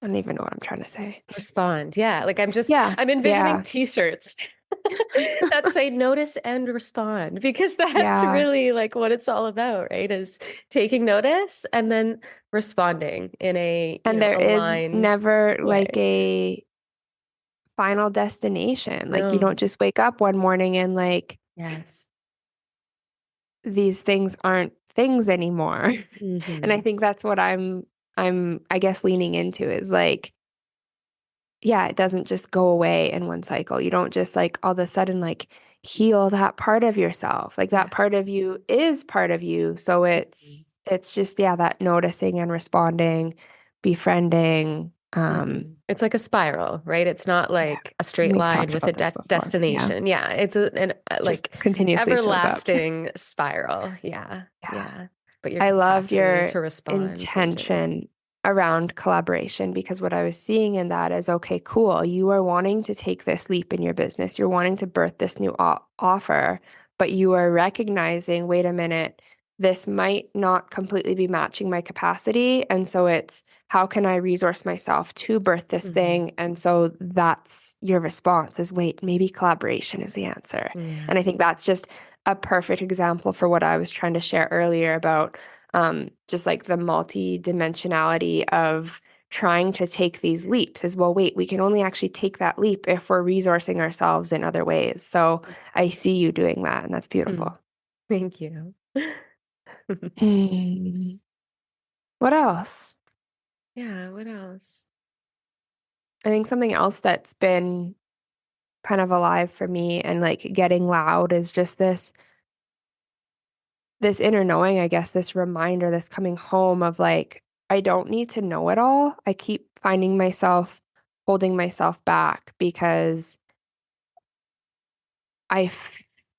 I don't even know what I'm trying to say. Respond. Yeah. Like I'm envisioning t-shirts that say notice and respond, because that's really like what it's all about, right? Is taking notice and then responding in a, and there is never way. Like a final destination. No. Like you don't just wake up one morning and like, these things aren't things anymore. And I think that's what I'm I guess leaning into is like, yeah, it doesn't just go away in one cycle. You don't just like all of a sudden like heal that part of yourself. Like that part of you is part of you. So it's just, that noticing and responding, befriending. It's like a spiral, right? It's not like a straight line with a destination. Yeah. It's like continuously everlasting spiral. Yeah. But your I love your to respond intention around collaboration, because what I was seeing in that is, okay, cool. You are wanting to take this leap in your business. You're wanting to birth this new offer, but you are recognizing, wait a minute, this might not completely be matching my capacity. And so it's, how can I resource myself to birth this thing? And so that's your response is, wait, maybe collaboration is the answer. And I think that's just a perfect example for what I was trying to share earlier about just like the multi-dimensionality of trying to take these leaps is, well, wait, we can only actually take that leap if we're resourcing ourselves in other ways. So I see you doing that, and that's beautiful. Thank you. What else? Yeah, what else? I think something else that's been kind of alive for me and like getting loud is just this inner knowing, I guess, this reminder, this coming home of like, I don't need to know it all. I keep finding myself holding myself back because I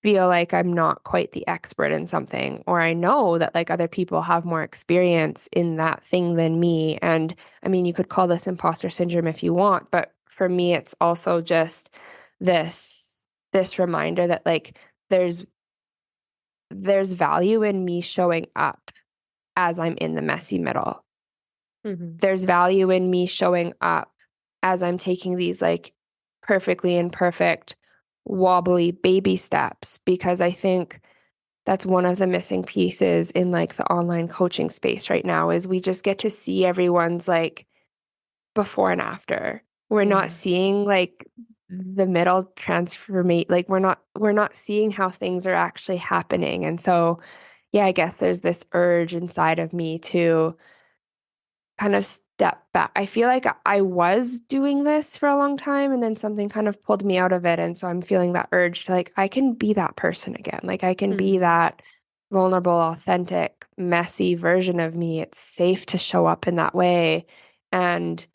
feel like I'm not quite the expert in something, or I know that like other people have more experience in that thing than me. And I mean, you could call this imposter syndrome if you want, but for me, it's also just this reminder that like there's value in me showing up as I'm in the messy middle. There's value in me showing up as I'm taking these like perfectly imperfect, wobbly baby steps, because I think that's one of the missing pieces in like the online coaching space right now is we just get to see everyone's like before and after. We're not seeing like the middle transformate, like we're not seeing how things are actually happening. And so I guess there's this urge inside of me to kind of step back. I feel like I was doing this for a long time, and then something kind of pulled me out of it. And so I'm feeling that urge to like, I can be that person again. Like I can be that vulnerable, authentic, messy version of me. It's safe to show up in that way. And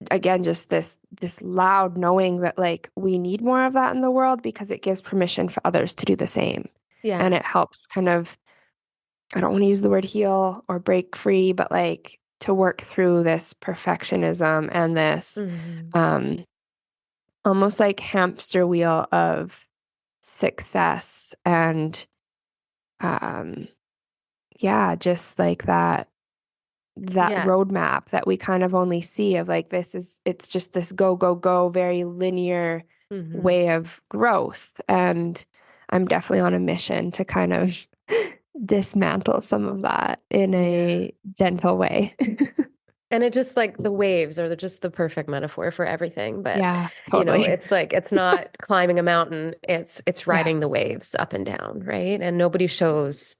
again, just this loud knowing that like we need more of that in the world, because it gives permission for others to do the same. And it helps kind of I don't want to use the word heal or break free, but like to work through this perfectionism and this almost like hamster wheel of success and just like that roadmap that we kind of only see of like it's just this go, go, go, very linear way of growth. And I'm definitely on a mission to kind of dismantle some of that in a gentle way. And it just like the waves are just the perfect metaphor for everything. But yeah, totally. It's like, it's not climbing a mountain. It's riding the waves up and down. Right. And nobody shows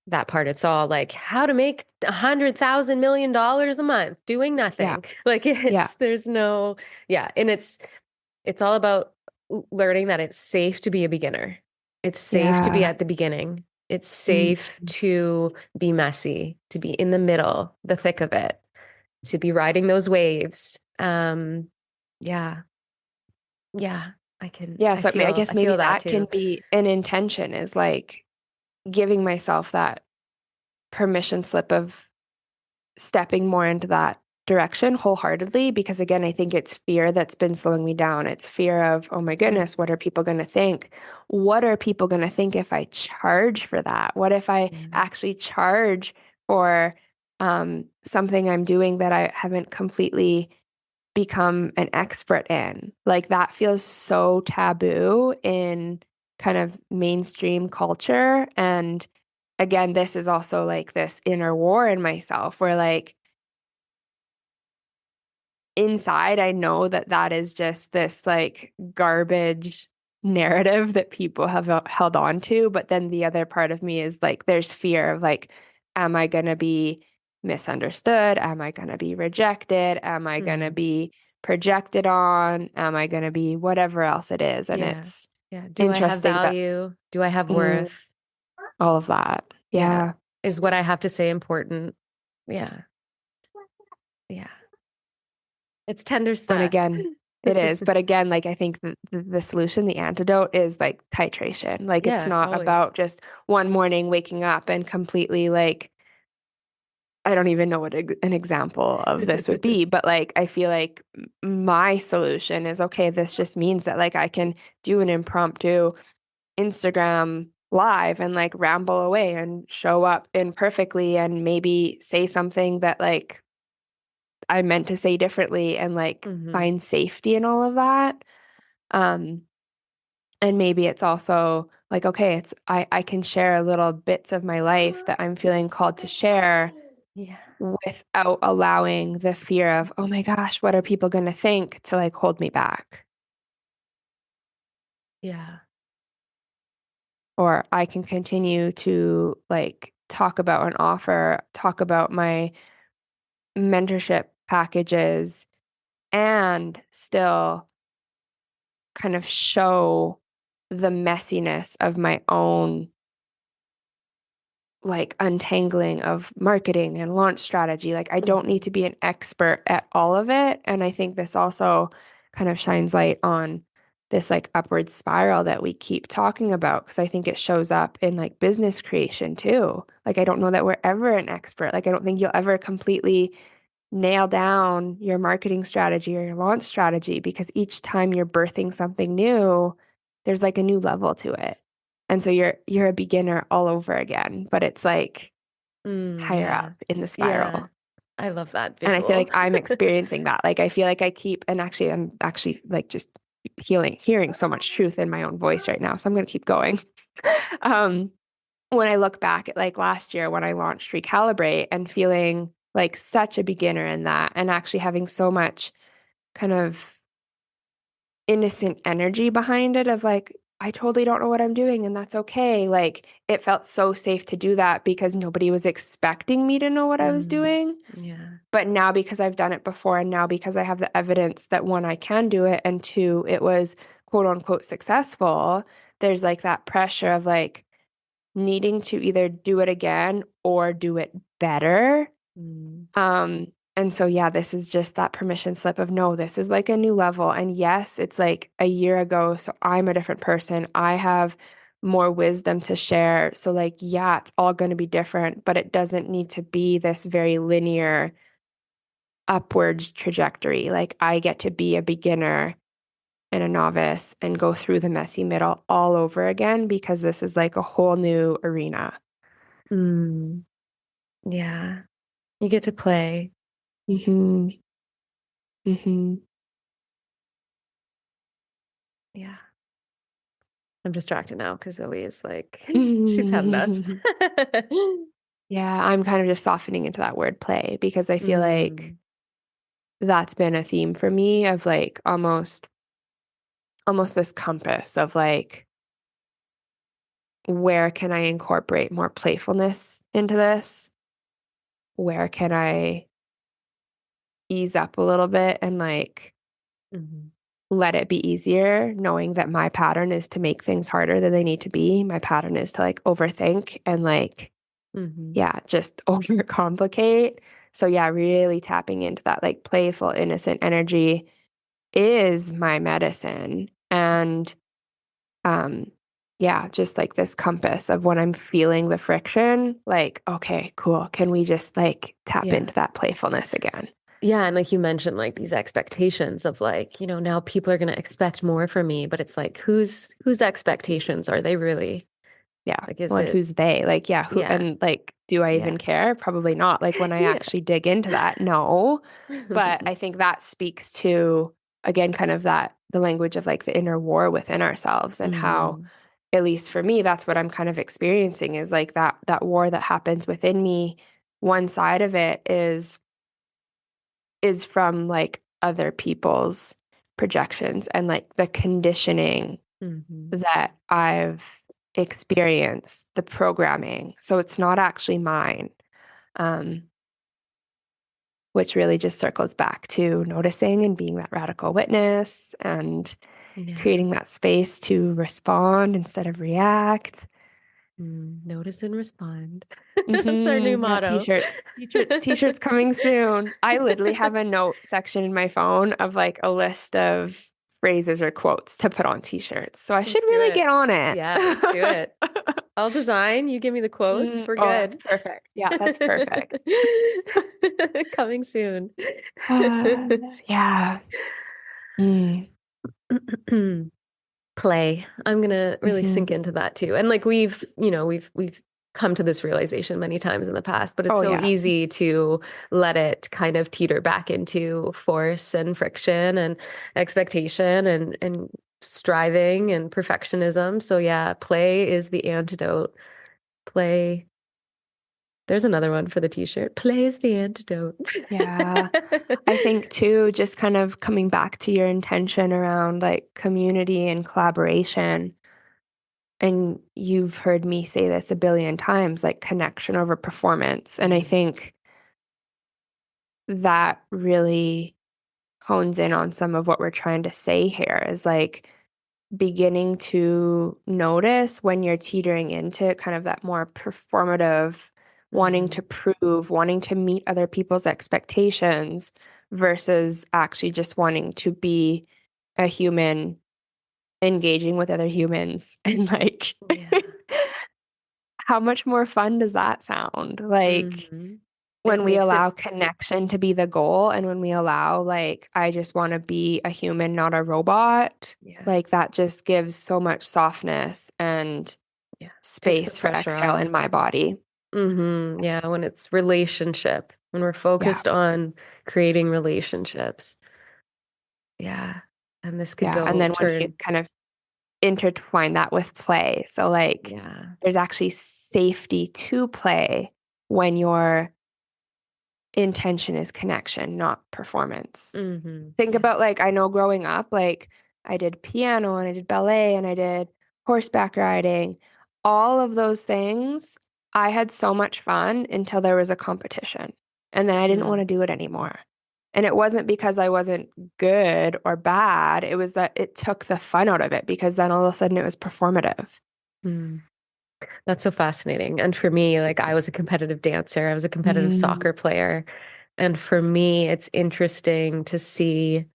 that part. It's all like how to make $100,000 million a month doing nothing. Like there's no, And it's all about learning that it's safe to be a beginner. It's safe to be at the beginning. It's safe to be messy, to be in the middle, the thick of it, to be riding those waves. I can. So I guess maybe that can be an intention, is like giving myself that permission slip of stepping more into that direction wholeheartedly, because again, I think it's fear that's been slowing me down. It's fear of, oh my goodness, what are people going to think? What are people going to think if I charge for that? What if I actually charge for something I'm doing that I haven't completely become an expert in? Like that feels so taboo in kind of mainstream culture. And again, this is also like this inner war in myself where like inside I know that that is just this like garbage narrative that people have held on to. But then the other part of me is like, there's fear of like, am I going to be misunderstood? Am I going to be rejected? Am I going to be projected on? Am I going to be whatever else it is? And it's do I have value? Do I have worth? All of that. Yeah. Is what I have to say important? Yeah. It's tender stuff. But again, it is. But again, like I think the solution, the antidote is like titration. Like it's not about just one morning waking up and completely like, I don't even know what an example of this would be, but like, I feel like my solution is, okay, this just means that like I can do an impromptu Instagram live and like ramble away and show up imperfectly and maybe say something that like I meant to say differently and like find safety in all of that. And maybe it's also like, okay, I can share little bits of my life that I'm feeling called to share without allowing the fear of, oh my gosh, what are people going to think, to like hold me back. Yeah. Or I can continue to like talk about an offer, talk about my mentorship packages, and still kind of show the messiness of my own like untangling of marketing and launch strategy. Like I don't need to be an expert at all of it. And I think this also kind of shines light on this like upward spiral that we keep talking about, because I think it shows up in like business creation too. Like I don't know that we're ever an expert. Like I don't think you'll ever completely nail down your marketing strategy or your launch strategy, because each time you're birthing something new, there's like a new level to it. And so you're a beginner all over again, but it's like higher up in the spiral. Yeah. I love that visual. And I feel like I'm experiencing that. Like I feel like I keep, and actually I'm actually like just hearing so much truth in my own voice right now. So I'm going to keep going. When I look back at like last year when I launched Recalibrate and feeling like such a beginner in that, and actually having so much kind of innocent energy behind it of like, I totally don't know what I'm doing and that's okay. Like it felt so safe to do that because nobody was expecting me to know what I was doing. Yeah. But now because I've done it before, and now because I have the evidence that one, I can do it, and two, it was quote unquote successful, there's like that pressure of like needing to either do it again or do it better. And so, yeah, this is just that permission slip of, no, this is like a new level. And yes, it's like a year ago. So I'm a different person. I have more wisdom to share. So like, yeah, it's all going to be different, but it doesn't need to be this very linear upwards trajectory. Like I get to be a beginner and a novice and go through the messy middle all over again because this is like a whole new arena. Yeah. You get to play. Mm-hmm. Mm-hmm. Yeah. I'm distracted now because Zoe is like, she's had enough. Yeah, I'm kind of just softening into that word play because I feel like that's been a theme for me of like almost this compass of like, where can I incorporate more playfulness into this? Where can I ease up a little bit and like let it be easier, knowing that my pattern is to make things harder than they need to be. My pattern is to like overthink and like, yeah, just overcomplicate. So yeah, really tapping into that like playful, innocent energy is my medicine. And yeah, just like this compass of when I'm feeling the friction, like, okay, cool. Can we just like tap into that playfulness again? Yeah. And like you mentioned, like these expectations of like, you know, now people are going to expect more from me, but it's like, whose expectations are they really? Yeah. Like, is well, and it, who's they? Like, yeah, who, and like, do I even care? Probably not. Like when I actually dig into that, no. But I think that speaks to, again, kind of that, the language of like the inner war within ourselves and how, at least for me, that's what I'm kind of experiencing is like that war that happens within me. One side of it is from like other people's projections and like the conditioning that I've experienced, the programming. So it's not actually mine, which really just circles back to noticing and being that radical witness and creating that space to respond instead of react. Notice and respond. That's our new motto. T-shirts coming soon. I literally have a note section in my phone of like a list of phrases or quotes to put on t-shirts. So I should really get on it. Yeah, let's do it. I'll design. You give me the quotes. We're good. That's perfect. Yeah, that's perfect. Coming soon. Yeah. Play. I'm gonna really sink into that too. And like we've come to this realization many times in the past, but it's so easy to let it kind of teeter back into force and friction and expectation and striving and perfectionism. So yeah, play is the antidote. Play. There's another one for the t-shirt. Play is the antidote. Yeah. I think too, just kind of coming back to your intention around like community and collaboration. And you've heard me say this a billion times, like connection over performance. And I think that really hones in on some of what we're trying to say here is like beginning to notice when you're teetering into kind of that more performative, wanting to prove, wanting to meet other people's expectations versus actually just wanting to be a human engaging with other humans and like how much more fun does that sound? Like when we allow connection to be the goal and when we allow like I just want to be a human, not a robot, like that just gives so much softness and space for exhale in my body. Yeah, when it's relationship, when we're focused on creating relationships. Yeah. And this could go and then when you kind of intertwine that with play. So like there's actually safety to play when your intention is connection, not performance. Think about like, I know growing up, like I did piano and I did ballet and I did horseback riding, all of those things. I had so much fun until there was a competition and then I didn't want to do it anymore. And it wasn't because I wasn't good or bad. It was that it took the fun out of it because then all of a sudden it was performative. That's so fascinating. And for me, like I was a competitive dancer, I was a competitive soccer player. And for me, it's interesting to see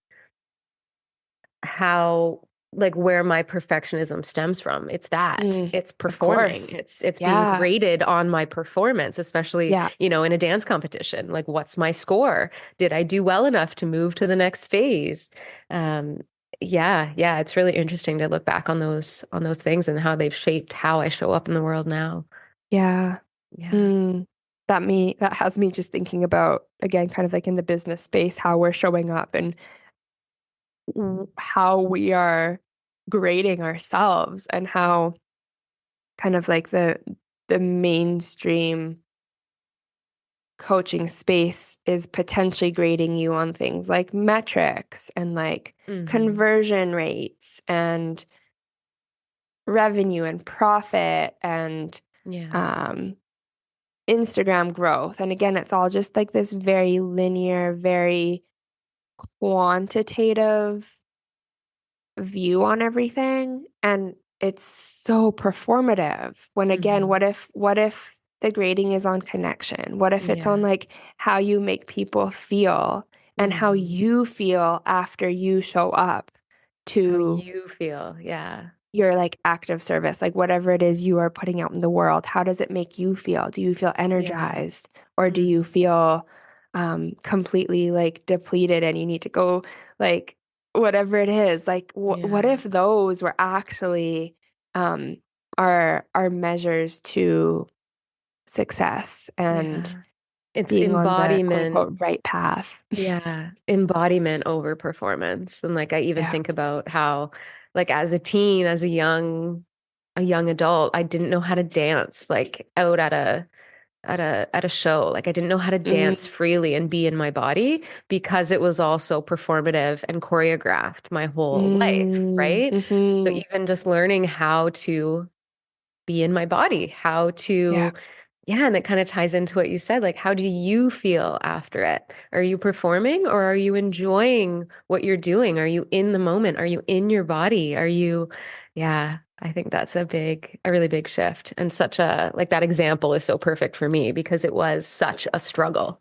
how like where my perfectionism stems from. It's that. It's performing. It's being graded on my performance, especially, you know, in a dance competition. Like, what's my score? Did I do well enough to move to the next phase? It's really interesting to look back on those things and how they've shaped how I show up in the world now. Yeah. That has me just thinking about, again, kind of like in the business space, how we're showing up and how we are grading ourselves, and how kind of like the mainstream coaching space is potentially grading you on things like metrics and like conversion rates and revenue and profit and Instagram growth. And again, it's all just like this very linear, very quantitative view on everything. And it's so performative when, again, what if the grading is on connection? What if it's on like how you make people feel and how you feel after you show up to how you feel. Your like active service, like whatever it is you are putting out in the world. How does it make you feel? Do you feel energized or do you feel completely like depleted and you need to go, like whatever it is, like what if those were actually our measures to success and it's being embodiment, on the quote unquote right path. Embodiment over performance. And like I even think about how, like as a teen, as a young adult, I didn't know how to dance like out at a show. Like I didn't know how to dance freely and be in my body because it was all so performative and choreographed my whole life, right? So even just learning how to be in my body, how to and that kind of ties into what you said. Like, how do you feel after it? Are you performing or are you enjoying what you're doing? Are you in the moment? Are you in your body? Are you, I think that's a really big shift. And such a, like that example is so perfect for me because it was such a struggle.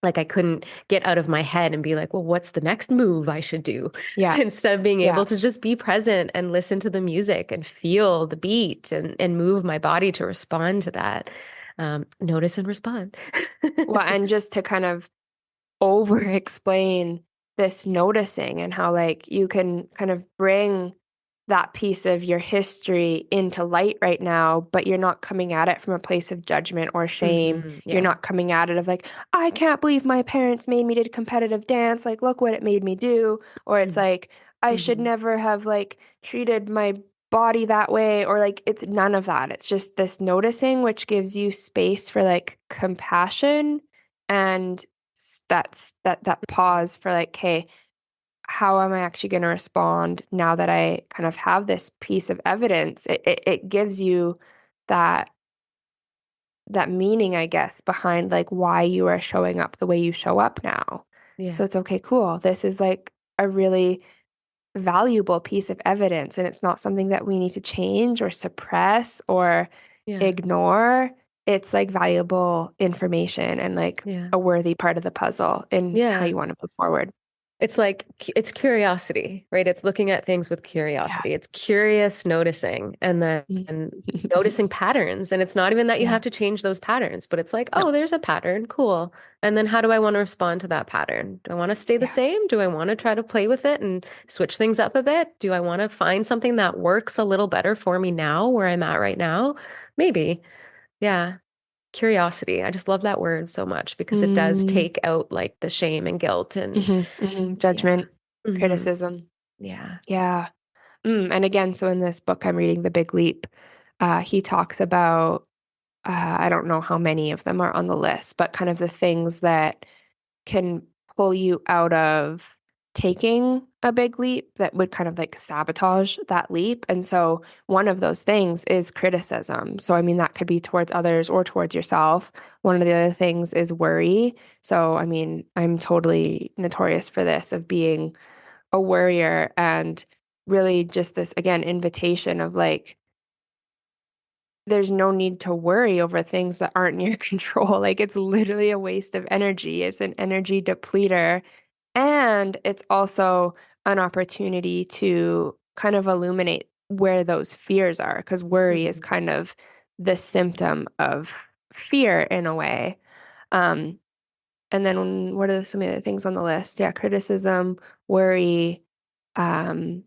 Like I couldn't get out of my head and be like, well, what's the next move I should do? Instead of being able to just be present and listen to the music and feel the beat and move my body to respond to that. Notice and respond. Well, and just to kind of over explain this noticing and how like you can kind of bring that piece of your history into light right now, but you're not coming at it from a place of judgment or shame. You're not coming at it of like, I can't believe my parents made me do competitive dance. Like, look what it made me do. Or it's like, I should never have like treated my body that way. Or like, it's none of that. It's just this noticing, which gives you space for like compassion and that pause for like, hey, how am I actually going to respond now that I kind of have this piece of evidence? It gives you that meaning, I guess, behind like why you are showing up the way you show up now. So it's okay, cool. This is like a really valuable piece of evidence, and it's not something that we need to change or suppress or ignore. It's like valuable information and like a worthy part of the puzzle in how you want to move forward. It's like, it's curiosity, right? It's looking at things with curiosity. It's curious noticing and then noticing patterns. And it's not even that you have to change those patterns, but it's like, oh, there's a pattern. Cool. And then how do I want to respond to that pattern? Do I want to stay the same? Do I want to try to play with it and switch things up a bit? Do I want to find something that works a little better for me now where I'm at right now? Maybe. Yeah. Curiosity. I just love that word so much because it does take out like the shame and guilt and judgment, criticism. Yeah. And again, so in this book I'm reading, The Big Leap, he talks about, I don't know how many of them are on the list, but kind of the things that can pull you out of taking a big leap that would kind of like sabotage that leap. And so one of those things is criticism. So, I mean, that could be towards others or towards yourself. One of the other things is worry. So, I mean, I'm totally notorious for this, of being a worrier, and really just this, again, invitation of like, there's no need to worry over things that aren't in your control. Like it's literally a waste of energy. It's an energy depleter. And it's also an opportunity to kind of illuminate where those fears are, because worry is kind of the symptom of fear in a way. And then what are some of the things on the list? Yeah, criticism, worry. Those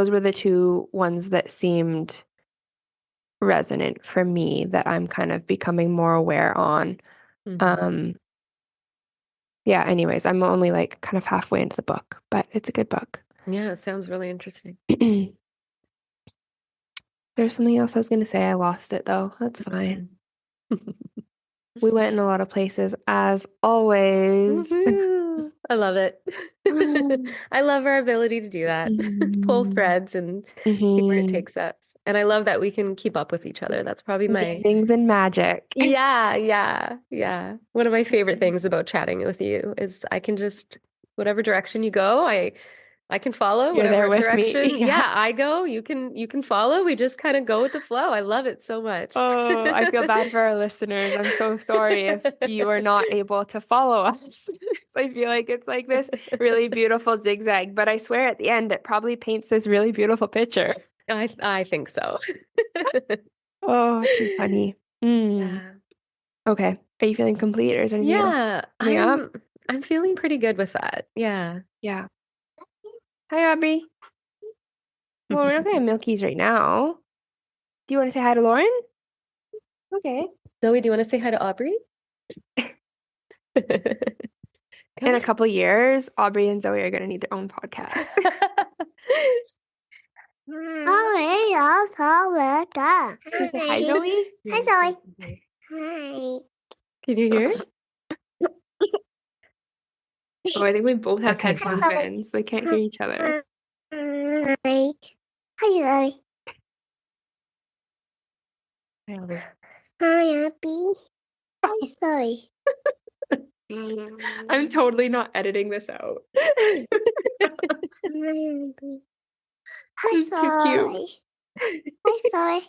were the two ones that seemed resonant for me that I'm kind of becoming more aware on. Yeah, anyways, I'm only like kind of halfway into the book, but it's a good book. Yeah, it sounds really interesting. There's something else I was going to say. I lost it though. That's fine. We went in a lot of places as always. I love it. I love our ability to do that. Pull threads and see where it takes us. And I love that we can keep up with each other. That's probably my musings and magic. Yeah. One of my favorite things about chatting with you is I can just, whatever direction you go, I can follow. You're there with direction. me. Yeah, I go. You can follow. We just kind of go with the flow. I love it so much. Oh, I feel bad for our listeners. I'm so sorry if you are not able to follow us. I feel like it's like this really beautiful zigzag, but I swear at the end it probably paints this really beautiful picture. I think so. Oh, too funny. Yeah. Okay. Are you feeling complete, or is there anything else coming up? I'm feeling pretty good with that. Yeah. Hi, Aubrey. Well, we're not going to have milkies right now. Do you want to say hi to Lauren? Okay. Zoe, do you want to say hi to Aubrey? In a couple of years, Aubrey and Zoe are going to need their own podcast. Can you say hi, Zoe? Hi, Zoe. Hi. Can you hear it? Oh, I think we both have headphones in, so they can't hear each other. Hi. Hi, Zoe. Hi, Abby. Hi, Zoe. I'm totally not editing this out. Hi, This is too cute. Hi, Zoe.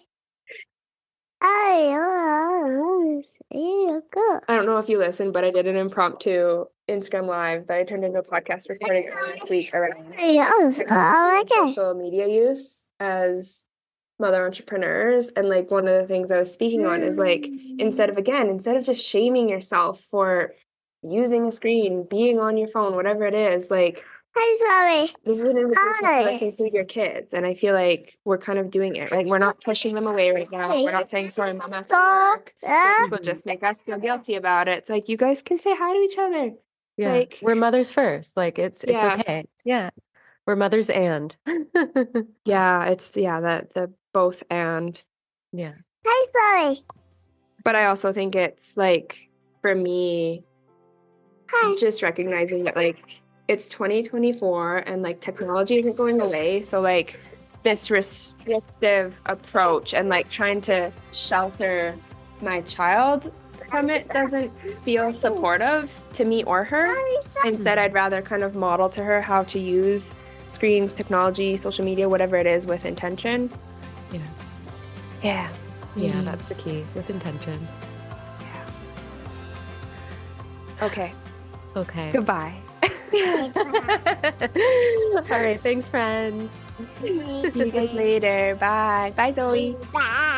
I don't know if you listened, but I did an impromptu Instagram live that I turned into a podcast recording last week around social media use as mother entrepreneurs. And like one of the things I was speaking on is like, instead of just shaming yourself for using a screen, being on your phone, whatever it is, like, hi, Zoe. this is an invitation to include your kids. And I feel like we're kind of doing it. Like, we're not pushing them away right now. We're not saying, sorry, mom, I have to work, which will just make us feel guilty about it. It's like, you guys can say hi to each other. Yeah. Like, we're mothers first. Like, it's okay. Yeah. We're mothers and. Yeah, it's the both and. Yeah. Hi, Zoe. But I also think it's like, for me, just recognizing that like it's 2024 and like technology isn't going away. So like this restrictive approach and like trying to shelter my child from it doesn't feel supportive to me or her. Instead, I'd rather kind of model to her how to use screens, technology, social media, whatever it is, with intention. Yeah, that's the key, with intention. Okay. Goodbye. All right, thanks, friend. See you guys later. Bye. Bye, Zoe. Bye.